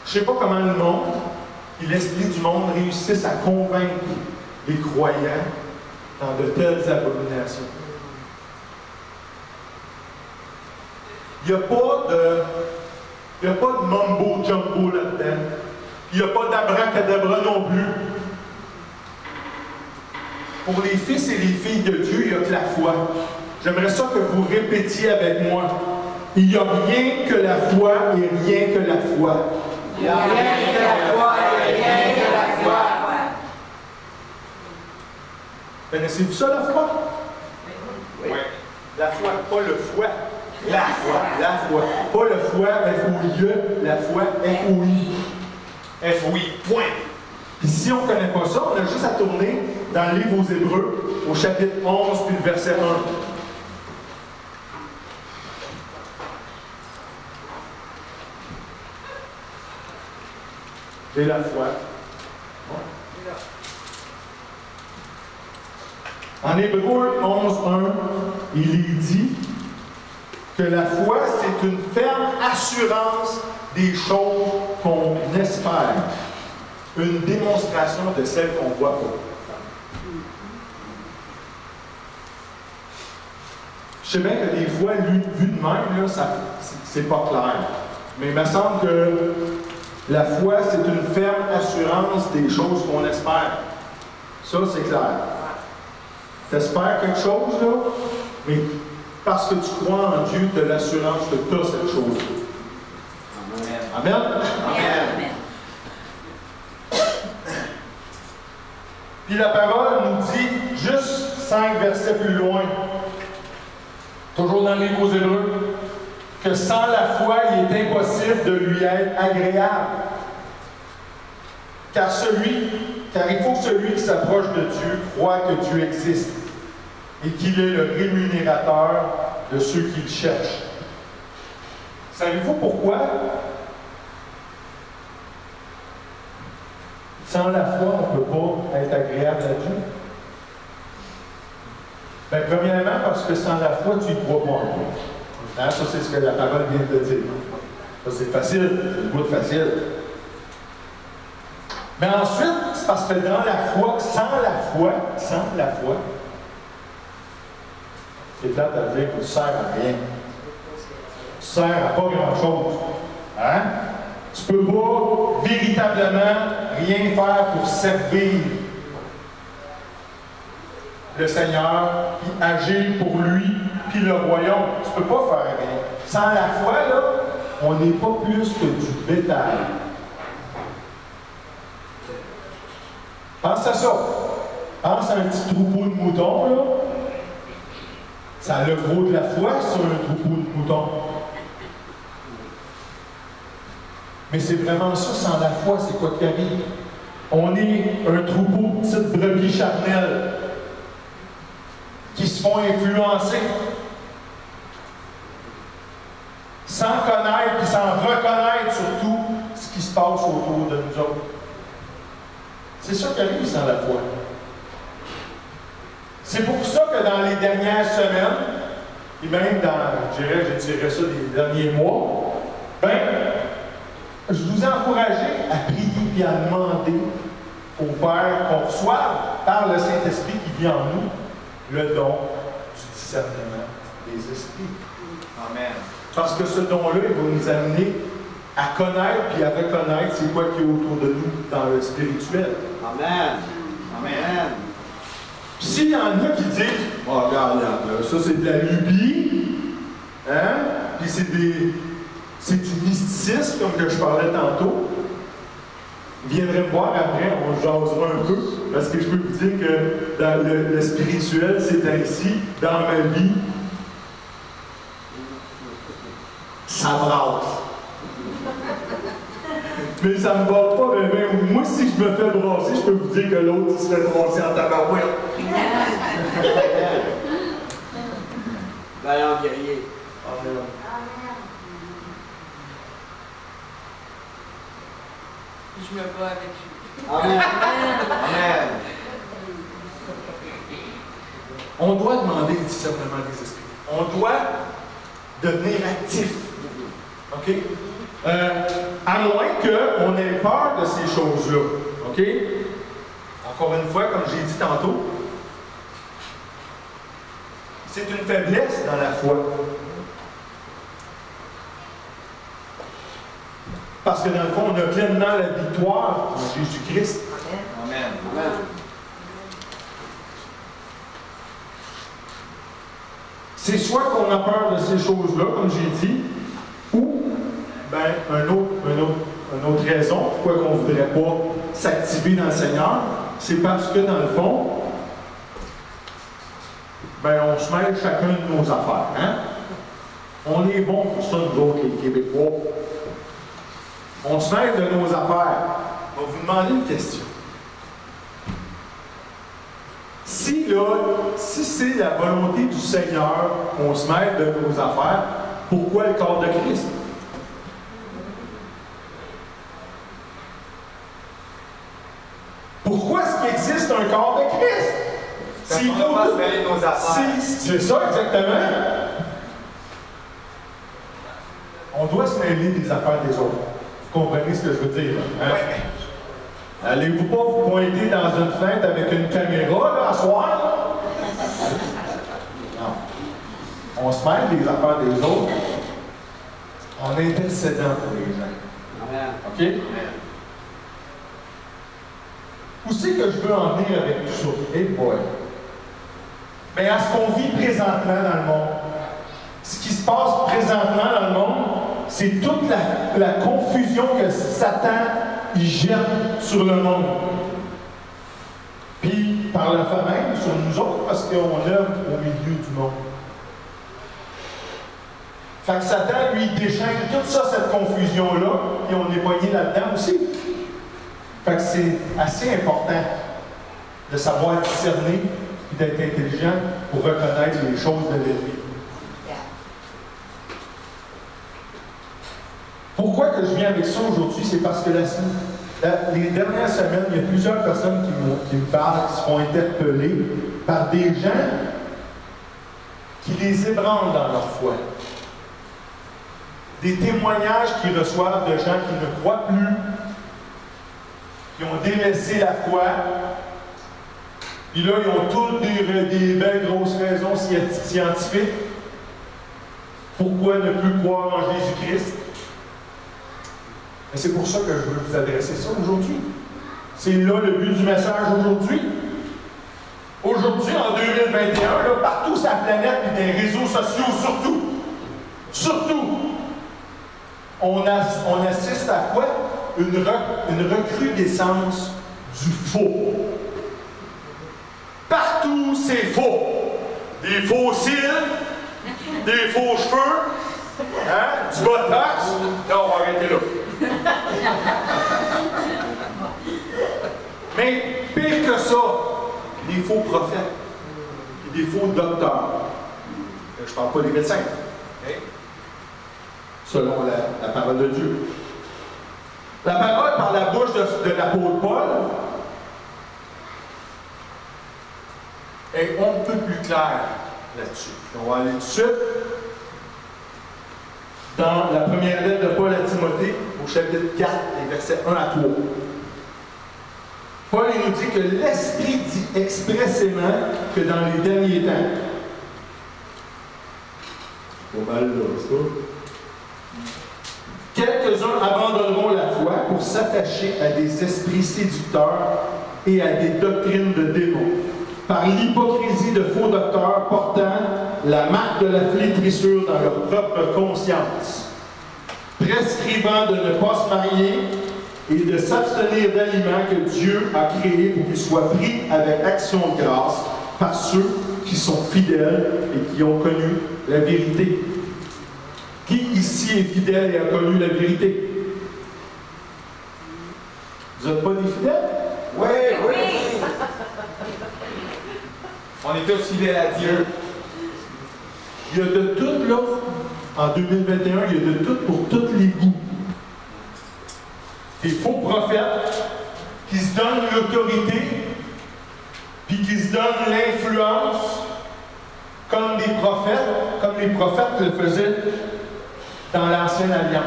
Je ne sais pas comment le monde et l'esprit du monde réussissent à convaincre les croyants dans de telles abominations. Il n'y a pas de mumbo-jumbo là-dedans. Il n'y a pas d'abracadabra non plus. Pour les fils et les filles de Dieu, il n'y a que la foi. J'aimerais ça que vous répétiez avec moi. Il n'y a rien que la foi et rien que la foi. Il n'y a rien que la foi et rien que la foi. Connaissez-vous ça, la foi? Oui. La foi, pas le foie. La foi, la foi. Pas le foie, F-O-I-E, la foi, F-O-I. F-oui, point. Puis si on ne connaît pas ça, on a juste à tourner dans le livre aux Hébreux, au chapitre 11, puis le verset 1. Et la foi. En Hébreux 11.1, il est dit que la foi, c'est une ferme assurance des choses qu'on espère. Une démonstration de celles qu'on ne voit pas. Je sais bien que des fois, vu de même, là, c'est pas clair. Mais il me semble que la foi, c'est une ferme assurance des choses qu'on espère. Ça, c'est clair. Tu espères quelque chose, là, mais parce que tu crois en Dieu, tu as l'assurance que tu as cette chose-là. Amen. Amen. Amen. Puis la parole nous dit, juste 5 versets plus loin, toujours dans les livre aux Hébreux, que sans la foi, il est impossible de lui être agréable. Car il faut que celui qui s'approche de Dieu croit que Dieu existe et qu'il est le rémunérateur de ceux qui le cherchent. Savez-vous pourquoi? Sans la foi, on ne peut pas être agréable à Dieu. Bien, premièrement, parce que sans la foi, tu ne crois pas en Dieu. Hein? Ça, c'est ce que la parole vient de dire. Ça, c'est facile, c'est le bout de facile. Mais ensuite, c'est parce que dans la foi, sans la foi, c'est plate à dire que tu ne sers à rien. Tu ne sers à pas grand-chose. Hein? Tu ne peux pas véritablement rien faire pour servir le Seigneur, puis agir pour lui, puis le royaume. Tu ne peux pas faire rien. Sans la foi, là, on n'est pas plus que du bétail. Pense à ça. Pense à un petit troupeau de moutons, là. Ça a le gros de la foi sur un troupeau de moutons. Mais c'est vraiment ça, sans la foi, c'est quoi qui arrive? On est un troupeau de petites brebis charnelles qui se font influencer sans connaître et sans reconnaître surtout ce qui se passe autour de nous autres. C'est ça qui arrive sans la foi. C'est pour ça que dans les dernières semaines, et même dans, je dirais ça des derniers mois, je vous ai encouragé à prier et à demander au Père qu'on reçoive par le Saint-Esprit qui vit en nous le don du discernement des esprits. Amen. Parce que ce don-là, il va nous amener à connaître et à reconnaître c'est quoi qui est autour de nous dans le spirituel. Amen. Amen. Puis s'il y en a qui disent, oh, regarde, ça c'est de la lubie, hein? Puis c'est du mysticisme, comme que je parlais tantôt. Viendrez me voir après, on jasera un peu, parce que je peux vous dire que dans le spirituel, c'est ainsi, dans ma vie, ça brasse. Mais ça me brasse pas, mais moi, si je me fais brasser, je peux vous dire que l'autre, il se fait brasser en tabarouette. Vaillant guerrier. Amen. je me bats avec lui. Amen. Amen. On doit demander le discernement des esprits. On doit devenir actif. OK? À moins qu'on ait peur de ces choses-là. OK? Encore une fois, comme j'ai dit tantôt, c'est une faiblesse dans la foi. Parce que dans le fond, on a pleinement la victoire en Jésus-Christ. Amen. Amen. C'est soit qu'on a peur de ces choses-là, comme j'ai dit, ou ben, une autre raison pourquoi on ne voudrait pas s'activer dans le Seigneur, c'est parce que dans le fond, ben, on se mêle chacun de nos affaires. Hein? On est bon pour ça, nous autres, les Québécois. On se mêle de nos affaires. On va vous demander une question. Si c'est la volonté du Seigneur qu'on se mêle de nos affaires, pourquoi le corps de Christ? Pourquoi est-ce qu'il existe un corps de Christ? Parce qu'on ne va pas se mêler de nos affaires. C'est ça, exactement. On doit se mêler des affaires des autres. Vous comprenez ce que je veux dire? Hein? Ouais. Allez-vous pas vous pointer dans une fenêtre avec une caméra, là, à soir? Non. On se mêle des affaires des autres en intercédant pour les gens. Amen. OK? Où c'est que je veux en venir avec tout ça? Eh boy! Bien, à ce qu'on vit présentement dans le monde. Ce qui se passe présentement dans le monde, c'est toute la confusion que Satan il jette sur le monde. Puis, par le fait même, sur nous autres, parce qu'on œuvre au milieu du monde. Fait que Satan, lui, déchaîne toute ça, cette confusion-là, et on est poigné là-dedans aussi. Fait que c'est assez important de savoir discerner et d'être intelligent pour reconnaître les choses de l'ennemi. Pourquoi que je viens avec ça aujourd'hui? C'est parce que les dernières semaines, il y a plusieurs personnes qui me parlent, qui se font interpeller par des gens qui les ébranlent dans leur foi. Des témoignages qu'ils reçoivent de gens qui ne croient plus, qui ont délaissé la foi. Puis là, ils ont toutes des belles grosses raisons scientifiques. Pourquoi ne plus croire en Jésus-Christ? Et c'est pour ça que je veux vous adresser ça aujourd'hui. C'est là le but du message aujourd'hui. Aujourd'hui, en 2021, là, partout sur la planète et des réseaux sociaux, surtout, on assiste à quoi? Une recrudescence du faux. Partout, c'est faux. Des faux cils, des faux cheveux, hein, du botox. Là, on va arrêter là. Mais pire que ça, des faux prophètes et des faux docteurs. Je ne parle pas des médecins. Okay? Selon la parole de Dieu. La parole par la bouche de l'apôtre Paul est un peu plus claire là-dessus. On va aller tout de suite dans la première lettre de Paul à Timothée, au chapitre 4, les versets 1 à 3. Paul il nous dit que l'Esprit dit expressément que dans les derniers temps, pas mal là, ça, quelques-uns abandonneront la foi pour s'attacher à des esprits séducteurs et à des doctrines de démons, par l'hypocrisie de faux docteurs portant la marque de la flétrissure dans leur propre conscience, prescrivant de ne pas se marier et de s'abstenir d'aliments que Dieu a créés pour qu'ils soient pris avec action de grâce par ceux qui sont fidèles et qui ont connu la vérité. Qui ici est fidèle et a connu la vérité? Vous n'êtes pas des fidèles? Oui, oui. On est tous fidèles à Dieu. Il y a de tout, là, en 2021, il y a de tout pour tous les goûts. des faux prophètes qui se donnent l'autorité, puis qui se donnent l'influence comme des prophètes, comme les prophètes le faisaient dans l'Ancienne Alliance.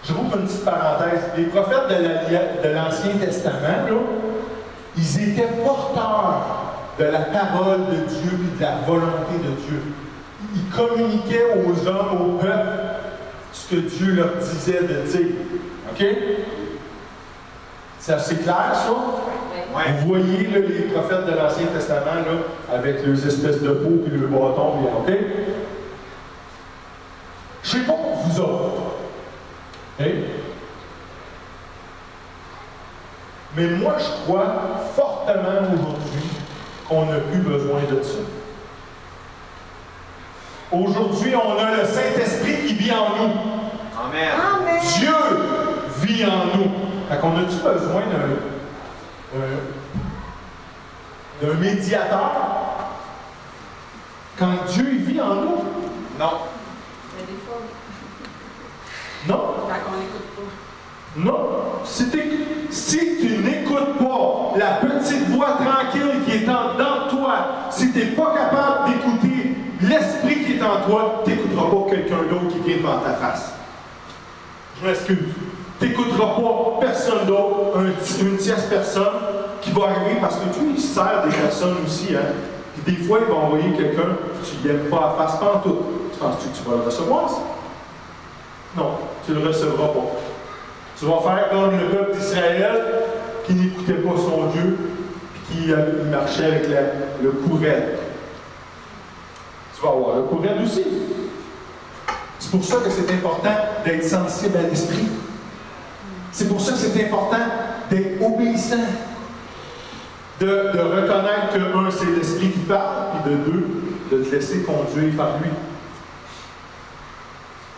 Je rouvre une petite parenthèse. Les prophètes de l'Ancien Testament, là, ils étaient porteurs de la parole de Dieu et de la volonté de Dieu. Ils communiquaient aux hommes, au peuple, ce que Dieu leur disait de dire. OK? C'est assez clair, ça? Ouais. Vous voyez là, les prophètes de l'Ancien Testament là, avec leurs espèces de peau et le bâton, bien, OK? Je ne sais pas pour vous autres. OK? Mais moi, je crois fortement aujourd'hui qu'on n'a plus besoin de ça. Aujourd'hui, on a le Saint-Esprit qui vit en nous. Amen. Amen. Dieu vit en nous. Fait qu'on a-tu besoin d'un médiateur quand Dieu vit en nous? Non. Mais des fois, Non. quand on n'écoute pas. Non. Si tu n'écoutes pas la petite voix tranquille qui est en dedans de toi, si tu n'es pas capable d'écouter l'esprit qui est en toi, tu n'écouteras pas quelqu'un d'autre qui vient devant ta face. Je m'excuse. Tu n'écouteras pas personne d'autre, une tierce personne qui va arriver parce que Dieu il sert des personnes aussi. Hein? Puis des fois, il va envoyer quelqu'un que tu n'aimes pas à face, pas en tout. Tu penses-tu que tu vas le recevoir, ça? Non, tu ne le recevras pas. Tu vas faire comme le peuple d'Israël qui n'écoutait pas son Dieu et qui marchait avec le courriel. Tu vas avoir le courriel aussi. C'est pour ça que c'est important d'être sensible à l'esprit. C'est pour ça que c'est important d'être obéissant. De reconnaître que, un, c'est l'esprit qui parle, et de deux, de te laisser conduire par lui.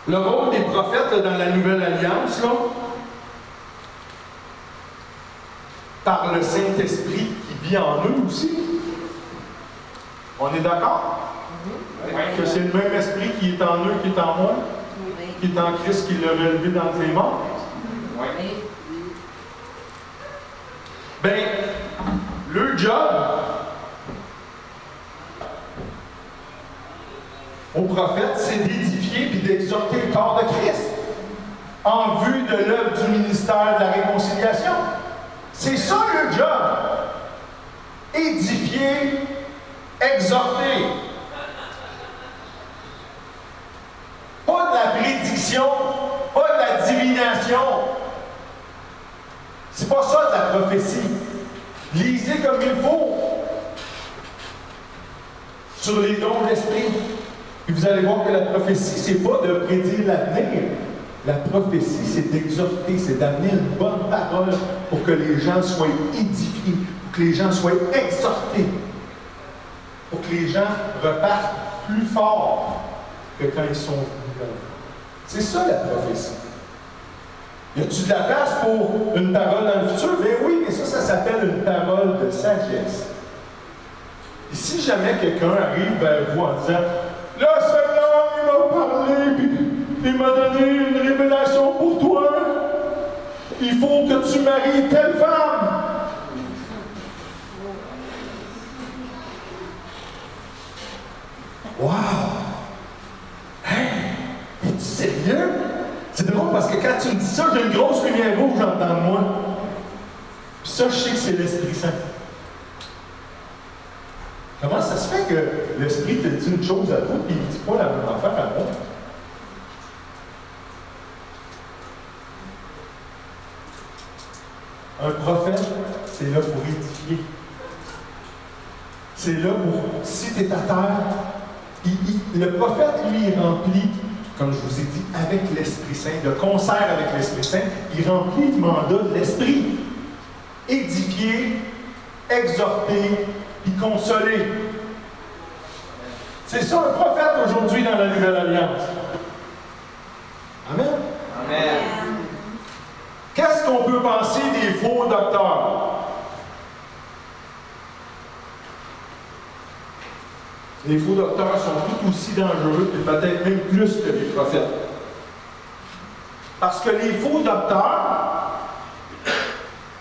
Le rôle des prophètes là, dans la Nouvelle Alliance, là, par le Saint-Esprit qui vit en eux aussi. On est d'accord? Que c'est le même esprit qui est en eux, qui est en moi, qui est en Christ, qui l'a relevé dans les morts. Oui. Ben, le job aux prophètes, c'est d'édifier et d'exhorter le corps de Christ en vue de l'œuvre du ministère de la réconciliation. C'est ça le job. Édifier, exhorter. Pas de la prédiction, pas de la divination. C'est pas ça de la prophétie. Lisez comme il faut sur les dons de l'esprit. Et vous allez voir que la prophétie, c'est pas de prédire l'avenir. La prophétie, c'est d'exhorter, c'est d'amener une bonne parole pour que les gens soient édifiés, pour que les gens soient exhortés, pour que les gens repartent plus forts que quand ils sont venus. C'est ça la prophétie. Y a-tu de la place pour une parole dans le futur? Ben oui, mais ça s'appelle une parole de sagesse. Et si jamais quelqu'un arrive vers vous en disant « Le Seigneur, il m'a parlé, puis il m'a donné une révélation pour toi. Il faut que tu maries telle femme. » Wow! Hey! Es-tu sérieux? C'est drôle parce que quand tu me dis ça, j'ai une grosse lumière rouge en dedans de moi. Puis ça, je sais que c'est l'Esprit Saint. Comment ça se fait que l'Esprit te dit une chose à toi et il ne dit pas la même affaire à moi? Un prophète, c'est là pour édifier. C'est là pour, si tu es à terre, le prophète, lui, est rempli, comme je vous ai dit, avec l'Esprit Saint, de concert avec l'Esprit Saint, il remplit le mandat de l'Esprit. Édifier, exhorter, puis consoler. C'est ça un prophète aujourd'hui dans la Nouvelle Alliance. Amen. Amen. Qu'est-ce qu'on peut penser des faux docteurs? Les faux docteurs sont tout aussi dangereux et peut-être même plus que les prophètes. Parce que les faux docteurs,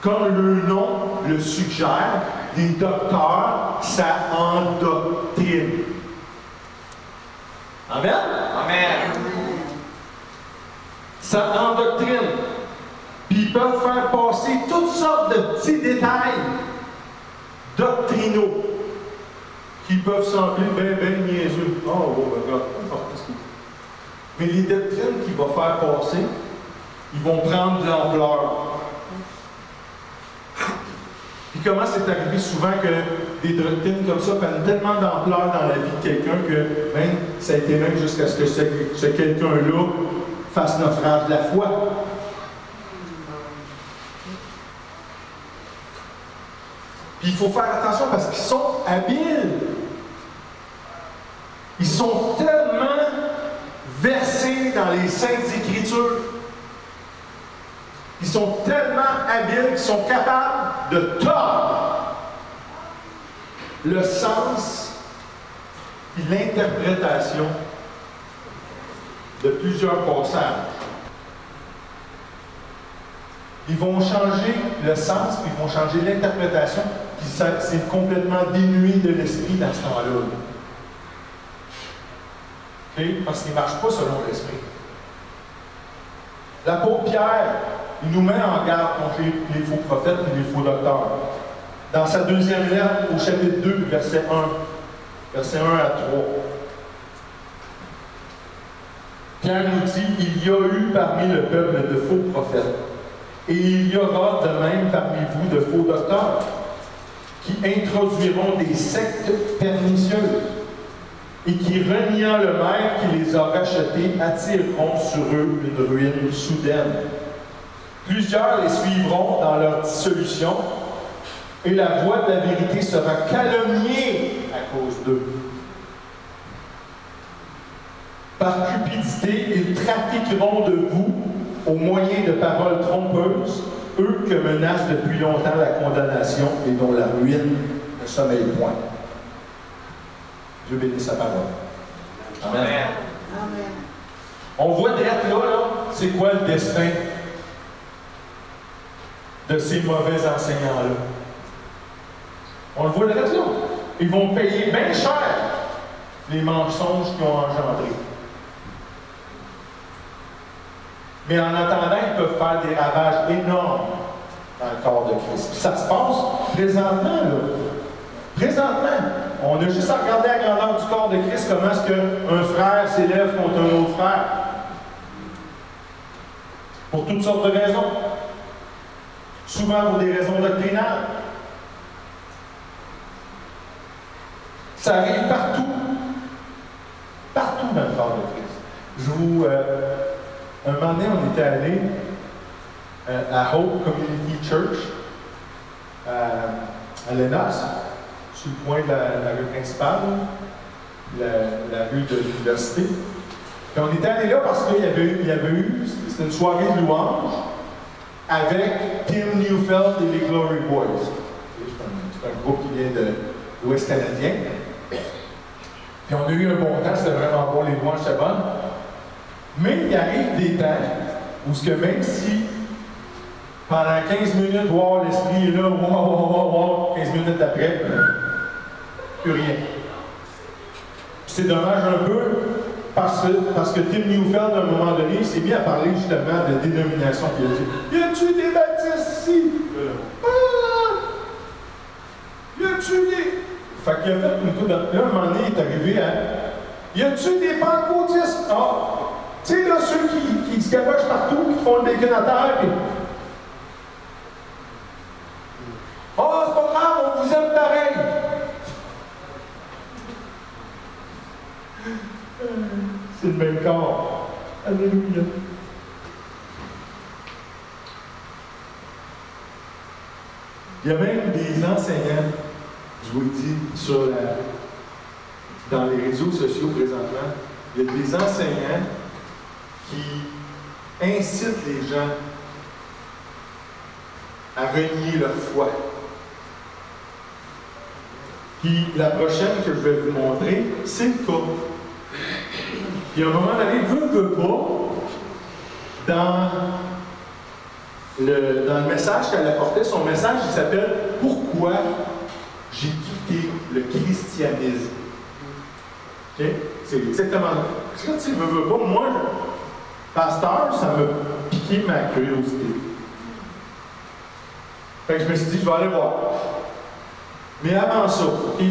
comme le nom le suggère, des docteurs, ça endoctrine. Amen? Amen. Ça endoctrine. Puis ils peuvent faire passer toutes sortes de petits détails doctrinaux qui peuvent sembler bien niaiseux. Oh, regarde, n'importe ce qu'il dit. Mais les doctrines qu'il va faire passer, ils vont prendre de l'ampleur. Puis comment c'est arrivé souvent que des doctrines comme ça prennent tellement d'ampleur dans la vie de quelqu'un que même, ça a été même jusqu'à ce que ce quelqu'un-là fasse naufrage de la foi. Puis il faut faire attention parce qu'ils sont habiles. Ils sont tellement versés dans les Saintes Écritures. Ils sont tellement habiles qu'ils sont capables de tordre le sens et l'interprétation de plusieurs passages. Ils vont changer le sens, puis ils vont changer l'interprétation, puis c'est complètement dénué de l'esprit dans ce temps-là. Okay? Parce qu'il ne marche pas selon l'esprit. L'apôtre Pierre, il nous met en garde contre les faux prophètes et les faux docteurs. Dans sa deuxième lettre, au chapitre 2, verset 1 à 3. Pierre nous dit, il y a eu parmi le peuple de faux prophètes, et il y aura de même parmi vous de faux docteurs, qui introduiront des sectes pernicieuses, et qui, reniant le Maître qui les a rachetés, attireront sur eux une ruine soudaine. Plusieurs les suivront dans leur dissolution, et la voix de la vérité sera calomniée à cause d'eux. Par cupidité, ils trafiqueront de vous au moyen de paroles trompeuses, eux que menace depuis longtemps la condamnation et dont la ruine ne sommeille point. Dieu bénisse sa parole. Amen. Amen. On voit direct là, c'est quoi le destin de ces mauvais enseignants-là. On le voit direct là. Ils vont payer bien cher les mensonges qu'ils ont engendrés. Mais en attendant, ils peuvent faire des ravages énormes dans le corps de Christ. Puis ça se passe présentement, là. Présentement. On a juste à regarder la grandeur du corps de Christ, comment est-ce qu'un frère s'élève contre un autre frère. Pour toutes sortes de raisons. Souvent pour des raisons doctrinales. Ça arrive partout. Partout dans le corps de Christ. Un moment donné, on était allé à Hope Community Church, à Lennox, sur le coin de la rue principale, la rue de l'université. Puis on était allé là parce qu'il y avait eu, c'était une soirée de louange avec Tim Neufeld et les Glory Boys. C'est un groupe qui vient de l'Ouest canadien. Puis on a eu un bon temps, c'était vraiment bon, les louanges étaient bonnes. Mais il arrive des temps où ce que même si pendant 15 minutes, wow, l'esprit est là, wow, 15 minutes après, plus rien. C'est dommage un peu parce que Tim Neufeld, à un moment donné, s'est mis à parler justement de dénomination. Il a dit, y a-tu des baptistes ici? Y a-tu des. Fait qu'il a fait une coupe de. Là, à un moment donné, il est arrivé à. Y a-tu des pentecôtistes? Ah! Tu sais, là, ceux qui se cabochent partout, qui font le bacon à terre, puis. Oh, c'est pas grave, on vous aime pareil! C'est le même corps. Alléluia. Il y a même des enseignants, je vous le dis, dans les réseaux sociaux présentement, il y a des enseignants qui incitent les gens à renier leur foi. Puis la prochaine que je vais vous montrer, c'est le cas. Puis à un moment donné, veut pas, dans le message qu'elle apportait. Son message, il s'appelle « Pourquoi j'ai quitté le christianisme ». OK? C'est exactement ça. Tu veux pas, moi, pasteur, ça m'a piqué ma curiosité. Fait que je me suis dit, je vais aller voir. Mais avant ça, OK?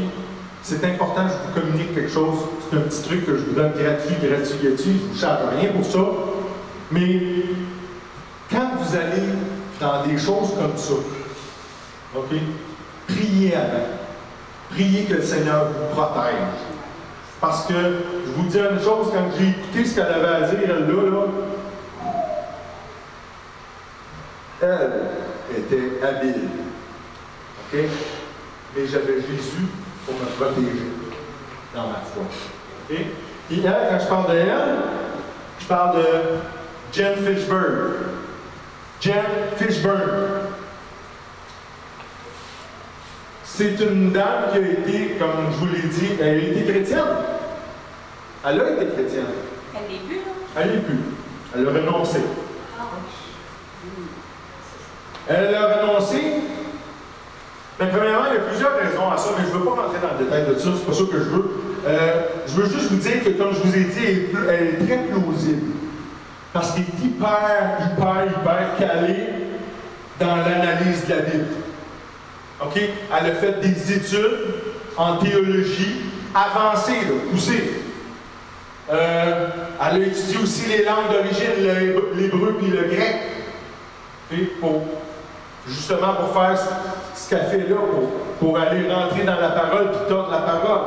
C'est important que je vous communique quelque chose. C'est un petit truc que je vous donne gratuit. Je ne vous charge rien pour ça. Mais quand vous allez dans des choses comme ça, OK? Priez avant. Priez que le Seigneur vous protège. Parce que, je vous dis une chose, quand j'ai écouté ce qu'elle avait à dire, elle était habile. OK? Mais j'avais Jésus pour me protéger dans ma foi. OK? Et elle, quand je parle d'elle, je parle de Jen Fishburne. Jen Fishburne. C'est une dame qui a été, comme je vous l'ai dit, elle a été chrétienne. Elle a été chrétienne. Elle n'est plus, non? Elle n'est plus. Elle a renoncé. Elle a renoncé. Mais premièrement, il y a plusieurs raisons à ça, mais je ne veux pas rentrer dans le détail de ça, c'est pas ça que je veux. Je veux juste vous dire que, comme je vous ai dit, elle est très plausible. Parce qu'elle est hyper calée dans l'analyse de la Bible. OK? Elle a fait des études en théologie avancées, là, poussées. Elle a étudié aussi les langues d'origine, l'hébreu et le grec. Okay? Justement pour faire ce qu'elle fait là, pour aller rentrer dans la parole et tordre la parole.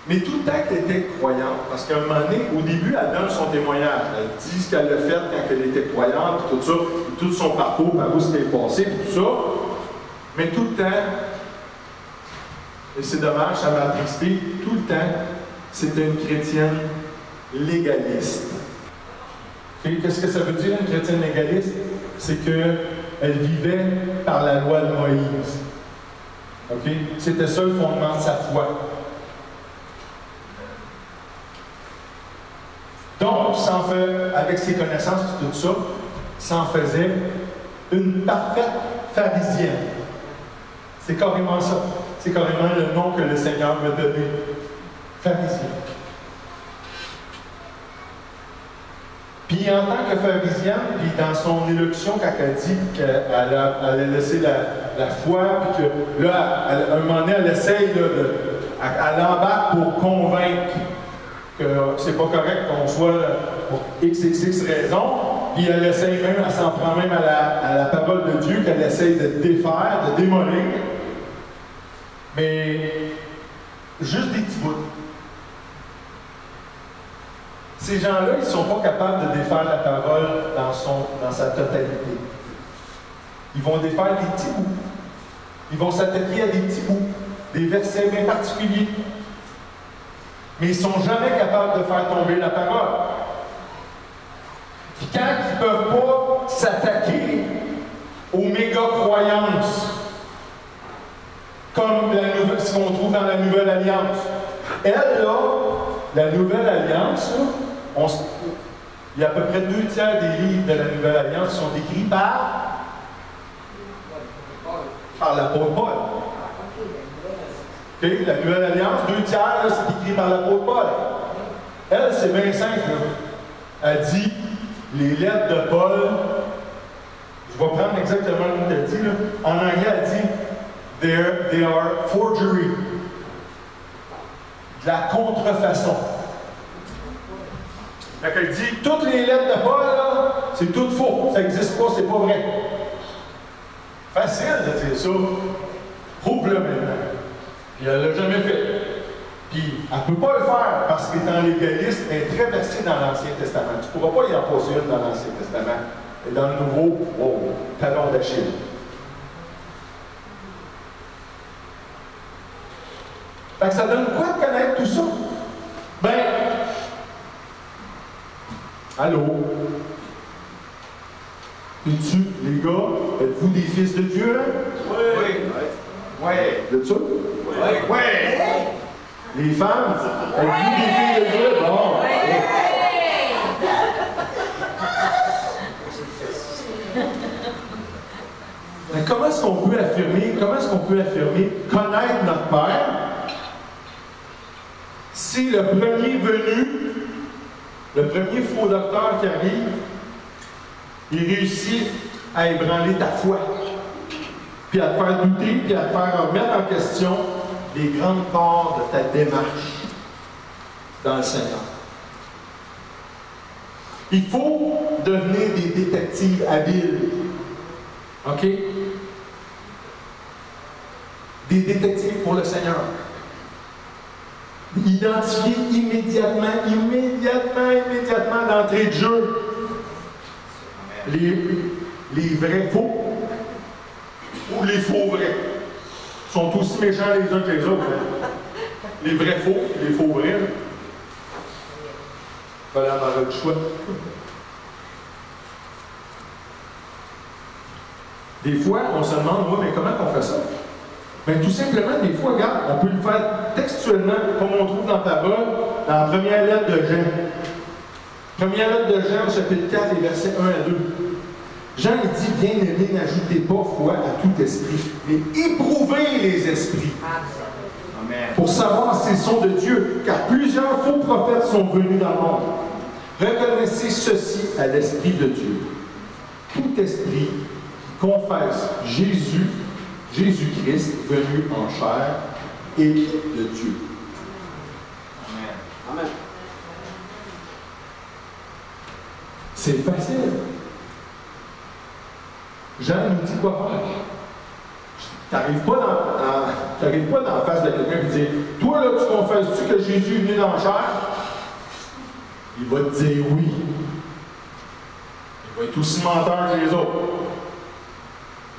Mais tout le temps qu'elle était croyante, parce qu'à un moment donné, au début, elle donne son témoignage. Elle dit ce qu'elle a fait quand elle était croyante, puis tout ça, puis tout son parcours, par où c'était passé, puis tout ça. Mais tout le temps, et c'est dommage, ça m'a attristé, tout le temps, c'était une chrétienne légaliste. Et qu'est-ce que ça veut dire, une chrétienne légaliste? C'est qu'elle vivait par la loi de Moïse. OK? C'était ça le fondement de sa foi. Donc, avec ses connaissances et tout ça, ça en faisait une parfaite pharisienne. C'est carrément ça. C'est carrément le nom que le Seigneur m'a donné. Pharisienne. Puis en tant que pharisienne, puis dans son élocution, quand elle dit qu'elle a laissé la foi, puis que là, à un moment donné, elle essaye, elle embarque pour convaincre que c'est pas correct qu'on soit pour XXX raisons, puis elle essaye même, elle s'en prend même à la parole de Dieu, qu'elle essaye de défaire, de démolir. Mais juste des petits bouts. Ces gens-là, ils ne sont pas capables de défaire la parole dans sa totalité. Ils vont défaire des petits bouts. Ils vont s'attaquer à des petits bouts, des versets bien particuliers. Mais ils ne sont jamais capables de faire tomber la parole. Puis quand ils ne peuvent pas s'attaquer aux méga-croyances, comme ce qu'on trouve dans la Nouvelle Alliance, elle, là, la Nouvelle Alliance, là, il y a à peu près 2 tiers des livres de la Nouvelle Alliance qui sont écrits par l'apôtre Paul. Okay? La Nouvelle Alliance, 2 tiers, c'est écrit par l'apôtre Paul. Elle, c'est bien simple. Là. Elle dit, les lettres de Paul, je vais prendre exactement le mot qu'elle dit. Là. En anglais, elle dit, they are forgery. De la contrefaçon. Fait qu'elle dit, toutes les lettres de Paul, là, c'est tout faux. Ça n'existe pas, c'est pas vrai. Facile de dire ça. Prouve-le maintenant. Puis elle ne l'a jamais fait. Puis elle ne peut pas le faire parce qu'étant légaliste, elle est très versée dans l'Ancien Testament. Tu ne pourras pas y en passer une dans l'Ancien Testament. Et dans le Nouveau, talon d'Achille. Fait que ça donne quoi de connaître tout ça? Ben, allô? Es-tu, les gars, êtes-vous des fils de Dieu, hein? Oui. Oui. Vous êtes sûr? Oui. Les femmes, êtes-vous des filles de Dieu? Bon. comment est-ce qu'on peut affirmer connaître notre Père si le premier venu, le premier faux docteur qui arrive, il réussit à ébranler ta foi, puis à te faire douter, puis à te faire remettre en question les grandes parts de ta démarche dans le Seigneur. Il faut devenir des détectives habiles. OK? Des détectives pour le Seigneur. Identifier immédiatement, d'entrée de jeu, les vrais faux ou les faux vrais. Ils sont aussi méchants les uns que les autres. Hein? Les vrais faux, les faux vrais. Il fallait avoir le choix. Des fois, on se demande, ouais, mais comment on fait ça? Bien, tout simplement, des fois, regarde, on peut le faire textuellement, comme on trouve dans la parole, dans la première lettre de Jean. Première lettre de Jean, chapitre 4, et versets 1 à 2. Jean dit, bien-aimés, n'ajoutez pas foi à tout esprit, mais éprouvez les esprits. Amen. Pour savoir s'ils sont de Dieu, car plusieurs faux prophètes sont venus dans le monde. Reconnaissez ceci à l'Esprit de Dieu. Tout esprit qui confesse Jésus-Christ venu en chair est de Dieu. Amen. Amen. C'est facile. Jean nous dit quoi faire. Tu n'arrives pas dans la face de quelqu'un et dire, toi là, tu confesses-tu que Jésus est venu dans la chair? Il va te dire oui. Il va être aussi menteur que les autres.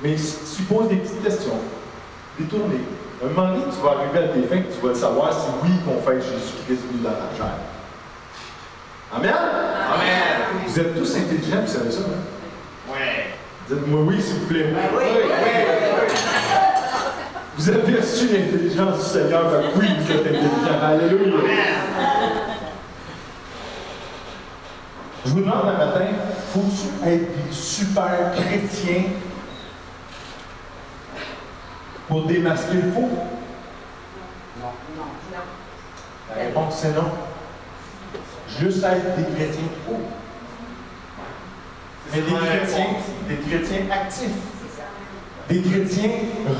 Mais si tu poses des petites questions, détournées, à un moment donné, tu vas arriver à tes fins que tu vas savoir si oui, qu'on fait Jésus-Christ venu dans la chair. Amen? Amen! Vous êtes tous intelligents, vous savez ça, hein? Oui. Dites-moi oui, s'il vous plaît. Oui, oui. Vous avez reçu l'intelligence du Seigneur, fait que oui, vous êtes intelligents. Alléluia. Je vous demande un matin, faut-tu être des super chrétiens pour démasquer le faux? Non. La réponse c'est non. Juste être des chrétiens faux. Mais des chrétiens actifs. Des chrétiens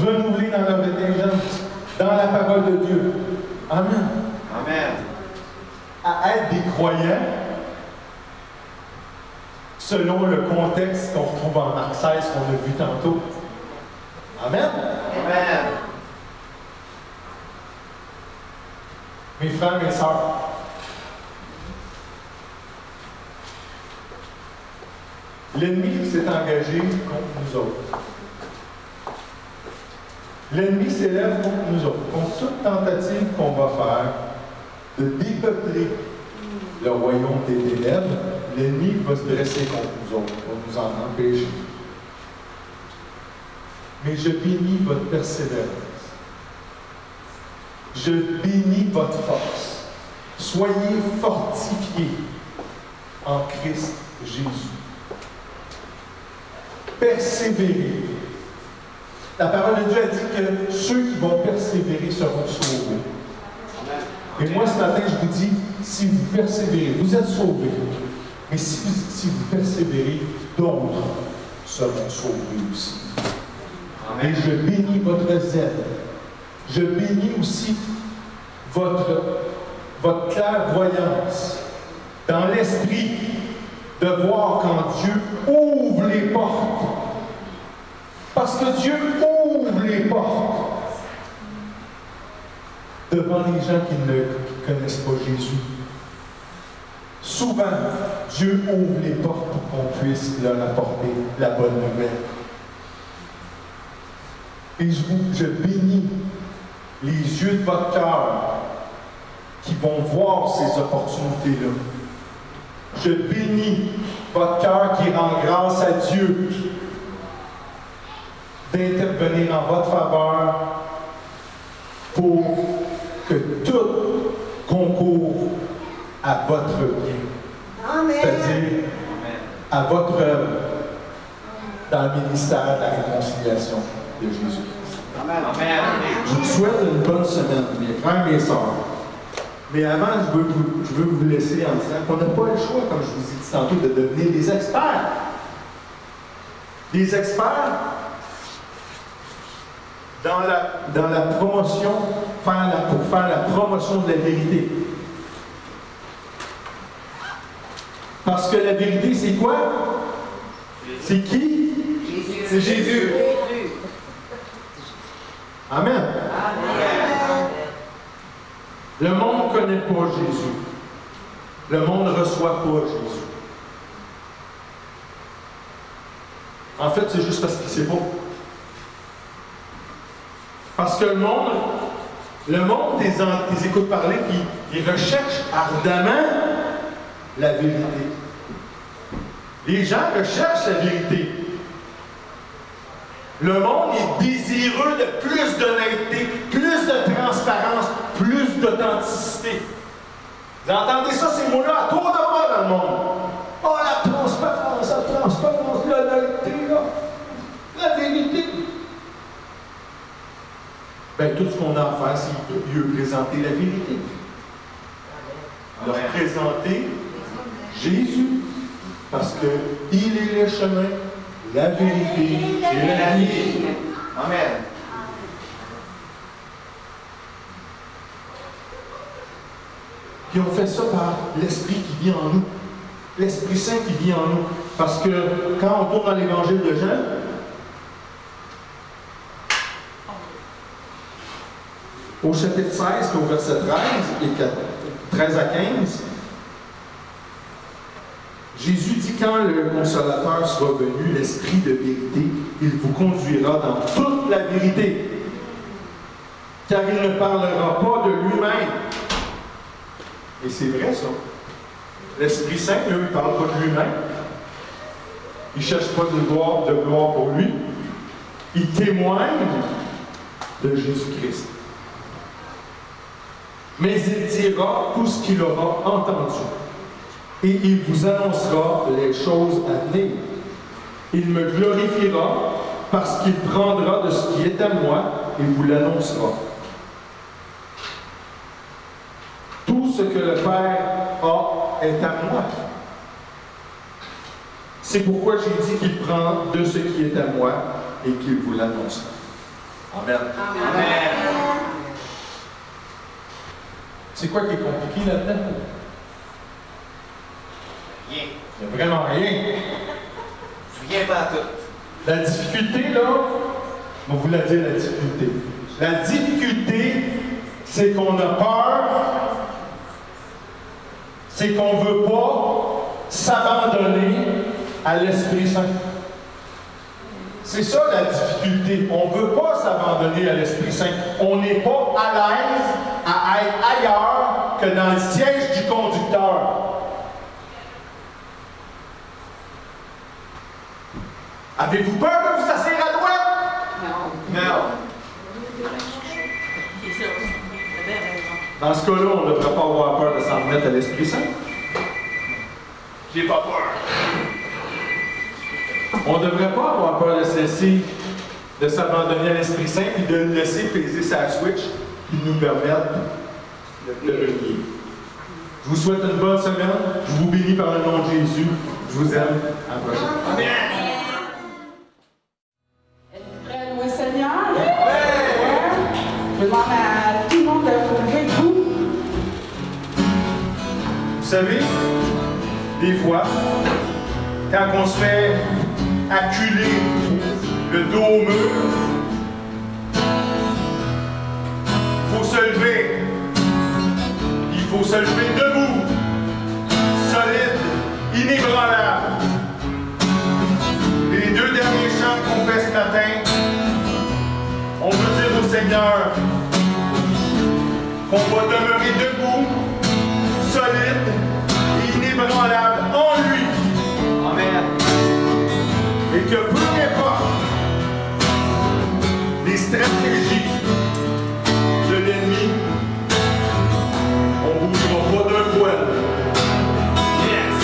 renouvelés dans leur intelligence, dans la parole de Dieu. Amen. Amen. À être des croyants selon le contexte qu'on retrouve en Marc 16 qu'on a vu tantôt. Amen. Amen. Mes frères, mes sœurs, l'ennemi s'est engagé contre nous autres. L'ennemi s'élève contre nous autres, contre toute tentative qu'on va faire de dépeupler le royaume des ténèbres. L'ennemi va se dresser contre nous autres, va nous en empêcher. Mais je bénis votre persévérance. Je bénis votre force. Soyez fortifiés en Christ Jésus. Persévérez. La parole de Dieu a dit que ceux qui vont persévérer seront sauvés. Et moi, ce matin, je vous dis, si vous persévérez, vous êtes sauvés. Mais si vous persévérez, d'autres seront sauvés aussi. Et je bénis votre zèle. Je bénis aussi votre clairvoyance dans l'esprit de voir quand Dieu ouvre les portes. Parce que Dieu ouvre les portes devant les gens qui ne connaissent pas Jésus. Souvent, Dieu ouvre les portes pour qu'on puisse leur apporter la bonne nouvelle. Et je bénis les yeux de votre cœur qui vont voir ces opportunités-là. Je bénis votre cœur qui rend grâce à Dieu d'intervenir en votre faveur pour que tout concourt à votre bien. C'est-à-dire à votre œuvre. dans le ministère de la réconciliation de Jésus-Christ. Amen. Amen. Je vous souhaite une bonne semaine, mes frères et mes sœurs. Mais avant, je veux vous laisser en disant qu'on n'a pas le choix, comme je vous ai dit tantôt, de devenir des experts. Des experts dans la promotion, pour faire la promotion de la vérité. Parce que la vérité, c'est quoi? C'est qui? Jésus. C'est Jésus. Amen. Amen. Le monde ne connaît pas Jésus. Le monde ne reçoit pas Jésus. En fait, c'est juste parce qu'il ne sait pas. Parce que le monde les écoute parler, puis ils recherchent ardemment la vérité. Les gens recherchent la vérité. Le monde est désireux de plus d'honnêteté, plus de transparence, plus d'authenticité. Vous entendez ça, ces mots-là, à tour de bras dans le monde. Oh, la transparence, l'honnêteté, là. La vérité. Bien, tout ce qu'on a à faire, c'est lui présenter la vérité. Leur présenter Jésus, parce qu'il est le chemin, la vérité et la vie. Amen. Puis on fait ça par l'Esprit qui vit en nous. L'Esprit Saint qui vit en nous. Parce que quand on tourne dans l'Évangile de Jean, au chapitre 16, au verset 13 et 13 à 15, Jésus dit, quand le Consolateur sera venu, l'Esprit de vérité, il vous conduira dans toute la vérité. Car il ne parlera pas de lui-même. Et c'est vrai, ça. L'Esprit Saint, lui, il ne parle pas de lui-même. Il ne cherche pas de gloire pour lui. Il témoigne de Jésus-Christ. Mais il dira tout ce qu'il aura entendu. Et il vous annoncera les choses à venir. Il me glorifiera parce qu'il prendra de ce qui est à moi et vous l'annoncera. Tout ce que le Père a est à moi. C'est pourquoi j'ai dit qu'il prend de ce qui est à moi et qu'il vous l'annoncera. Amen. Amen. C'est quoi qui est compliqué là-dedans? Rien. Il n'y a vraiment rien. Rien pas tout. La difficulté, là, je vais vous la dire, la difficulté. La difficulté, c'est qu'on a peur, c'est qu'on ne veut pas s'abandonner à l'Esprit Saint. C'est ça la difficulté. On ne veut pas s'abandonner à l'Esprit Saint. On n'est pas à l'aise à être ailleurs que dans le siège du conducteur. Avez-vous peur de vous asseoir à droite? Non. Dans ce cas-là, on ne devrait pas avoir peur de s'en remettre à l'Esprit Saint. J'ai pas peur. On ne devrait pas avoir peur de cesser de s'abandonner à l'Esprit Saint et de le laisser peser sa switch qui nous permette de venir. Je vous souhaite une bonne semaine. Je vous bénis par le nom de Jésus. Je vous aime. À la prochaine. Amen. Êtes-vous prêts à louer le Seigneur? Ouais. Je demande à tout le monde de vous lever debout. Vous savez, des fois, quand on se fait acculer le dos au mur, il faut se lever. Il faut se lever debout, solide, inébranlable. Les deux derniers chants qu'on fait ce matin, on veut dire au Seigneur qu'on va demeurer debout, solide et inébranlable en lui. Amen. Et que peu importe les stratégies de l'ennemi, on ne bougera pas d'un poil. Yes.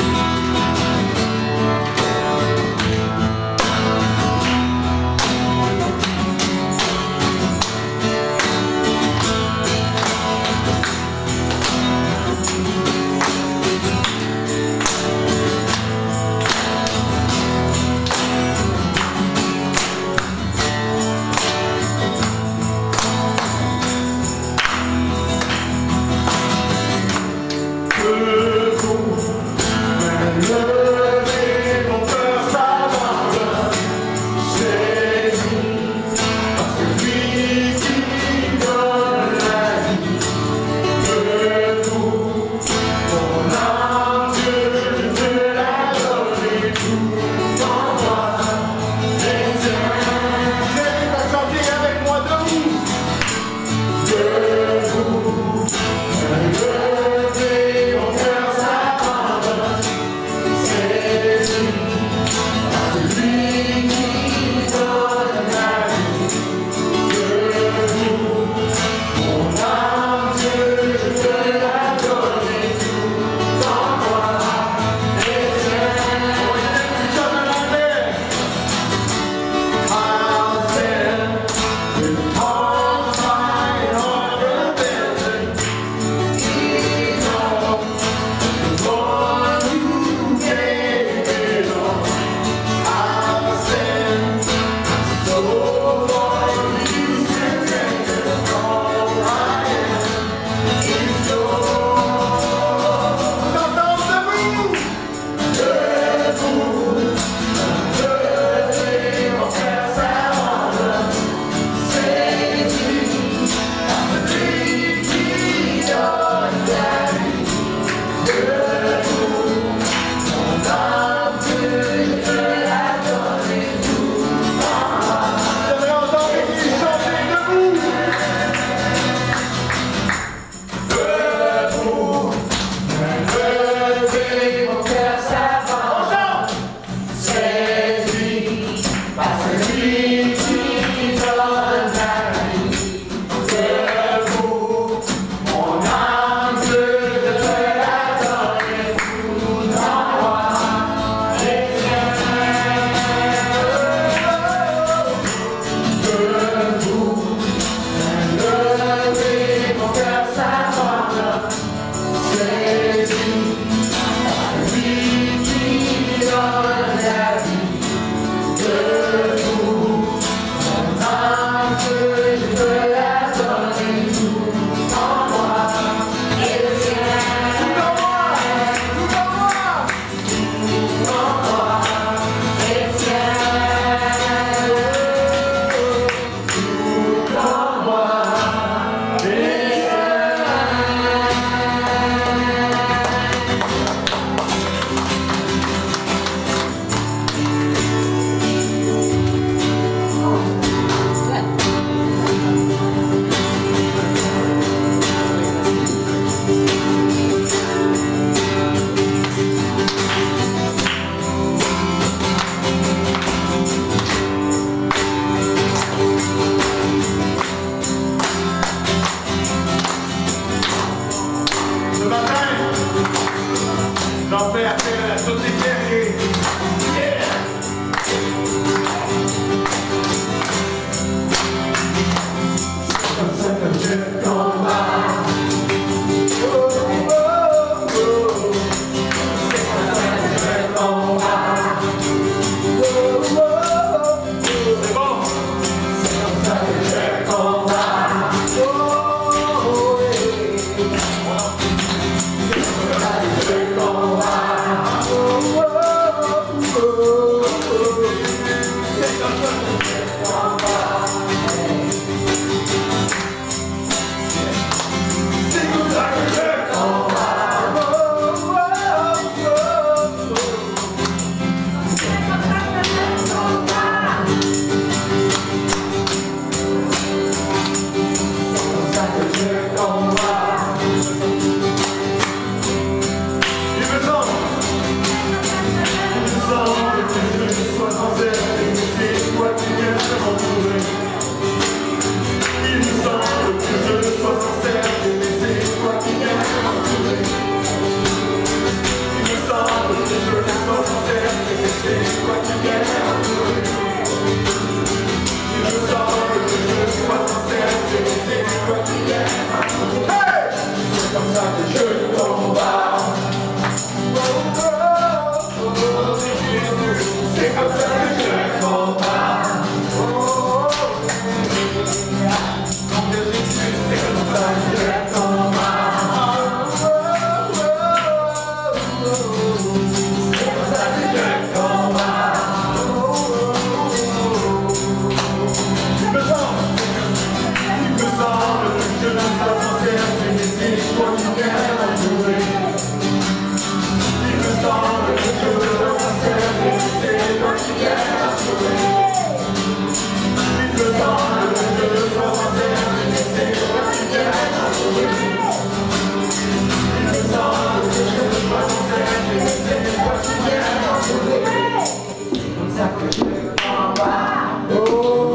en bas. Oh,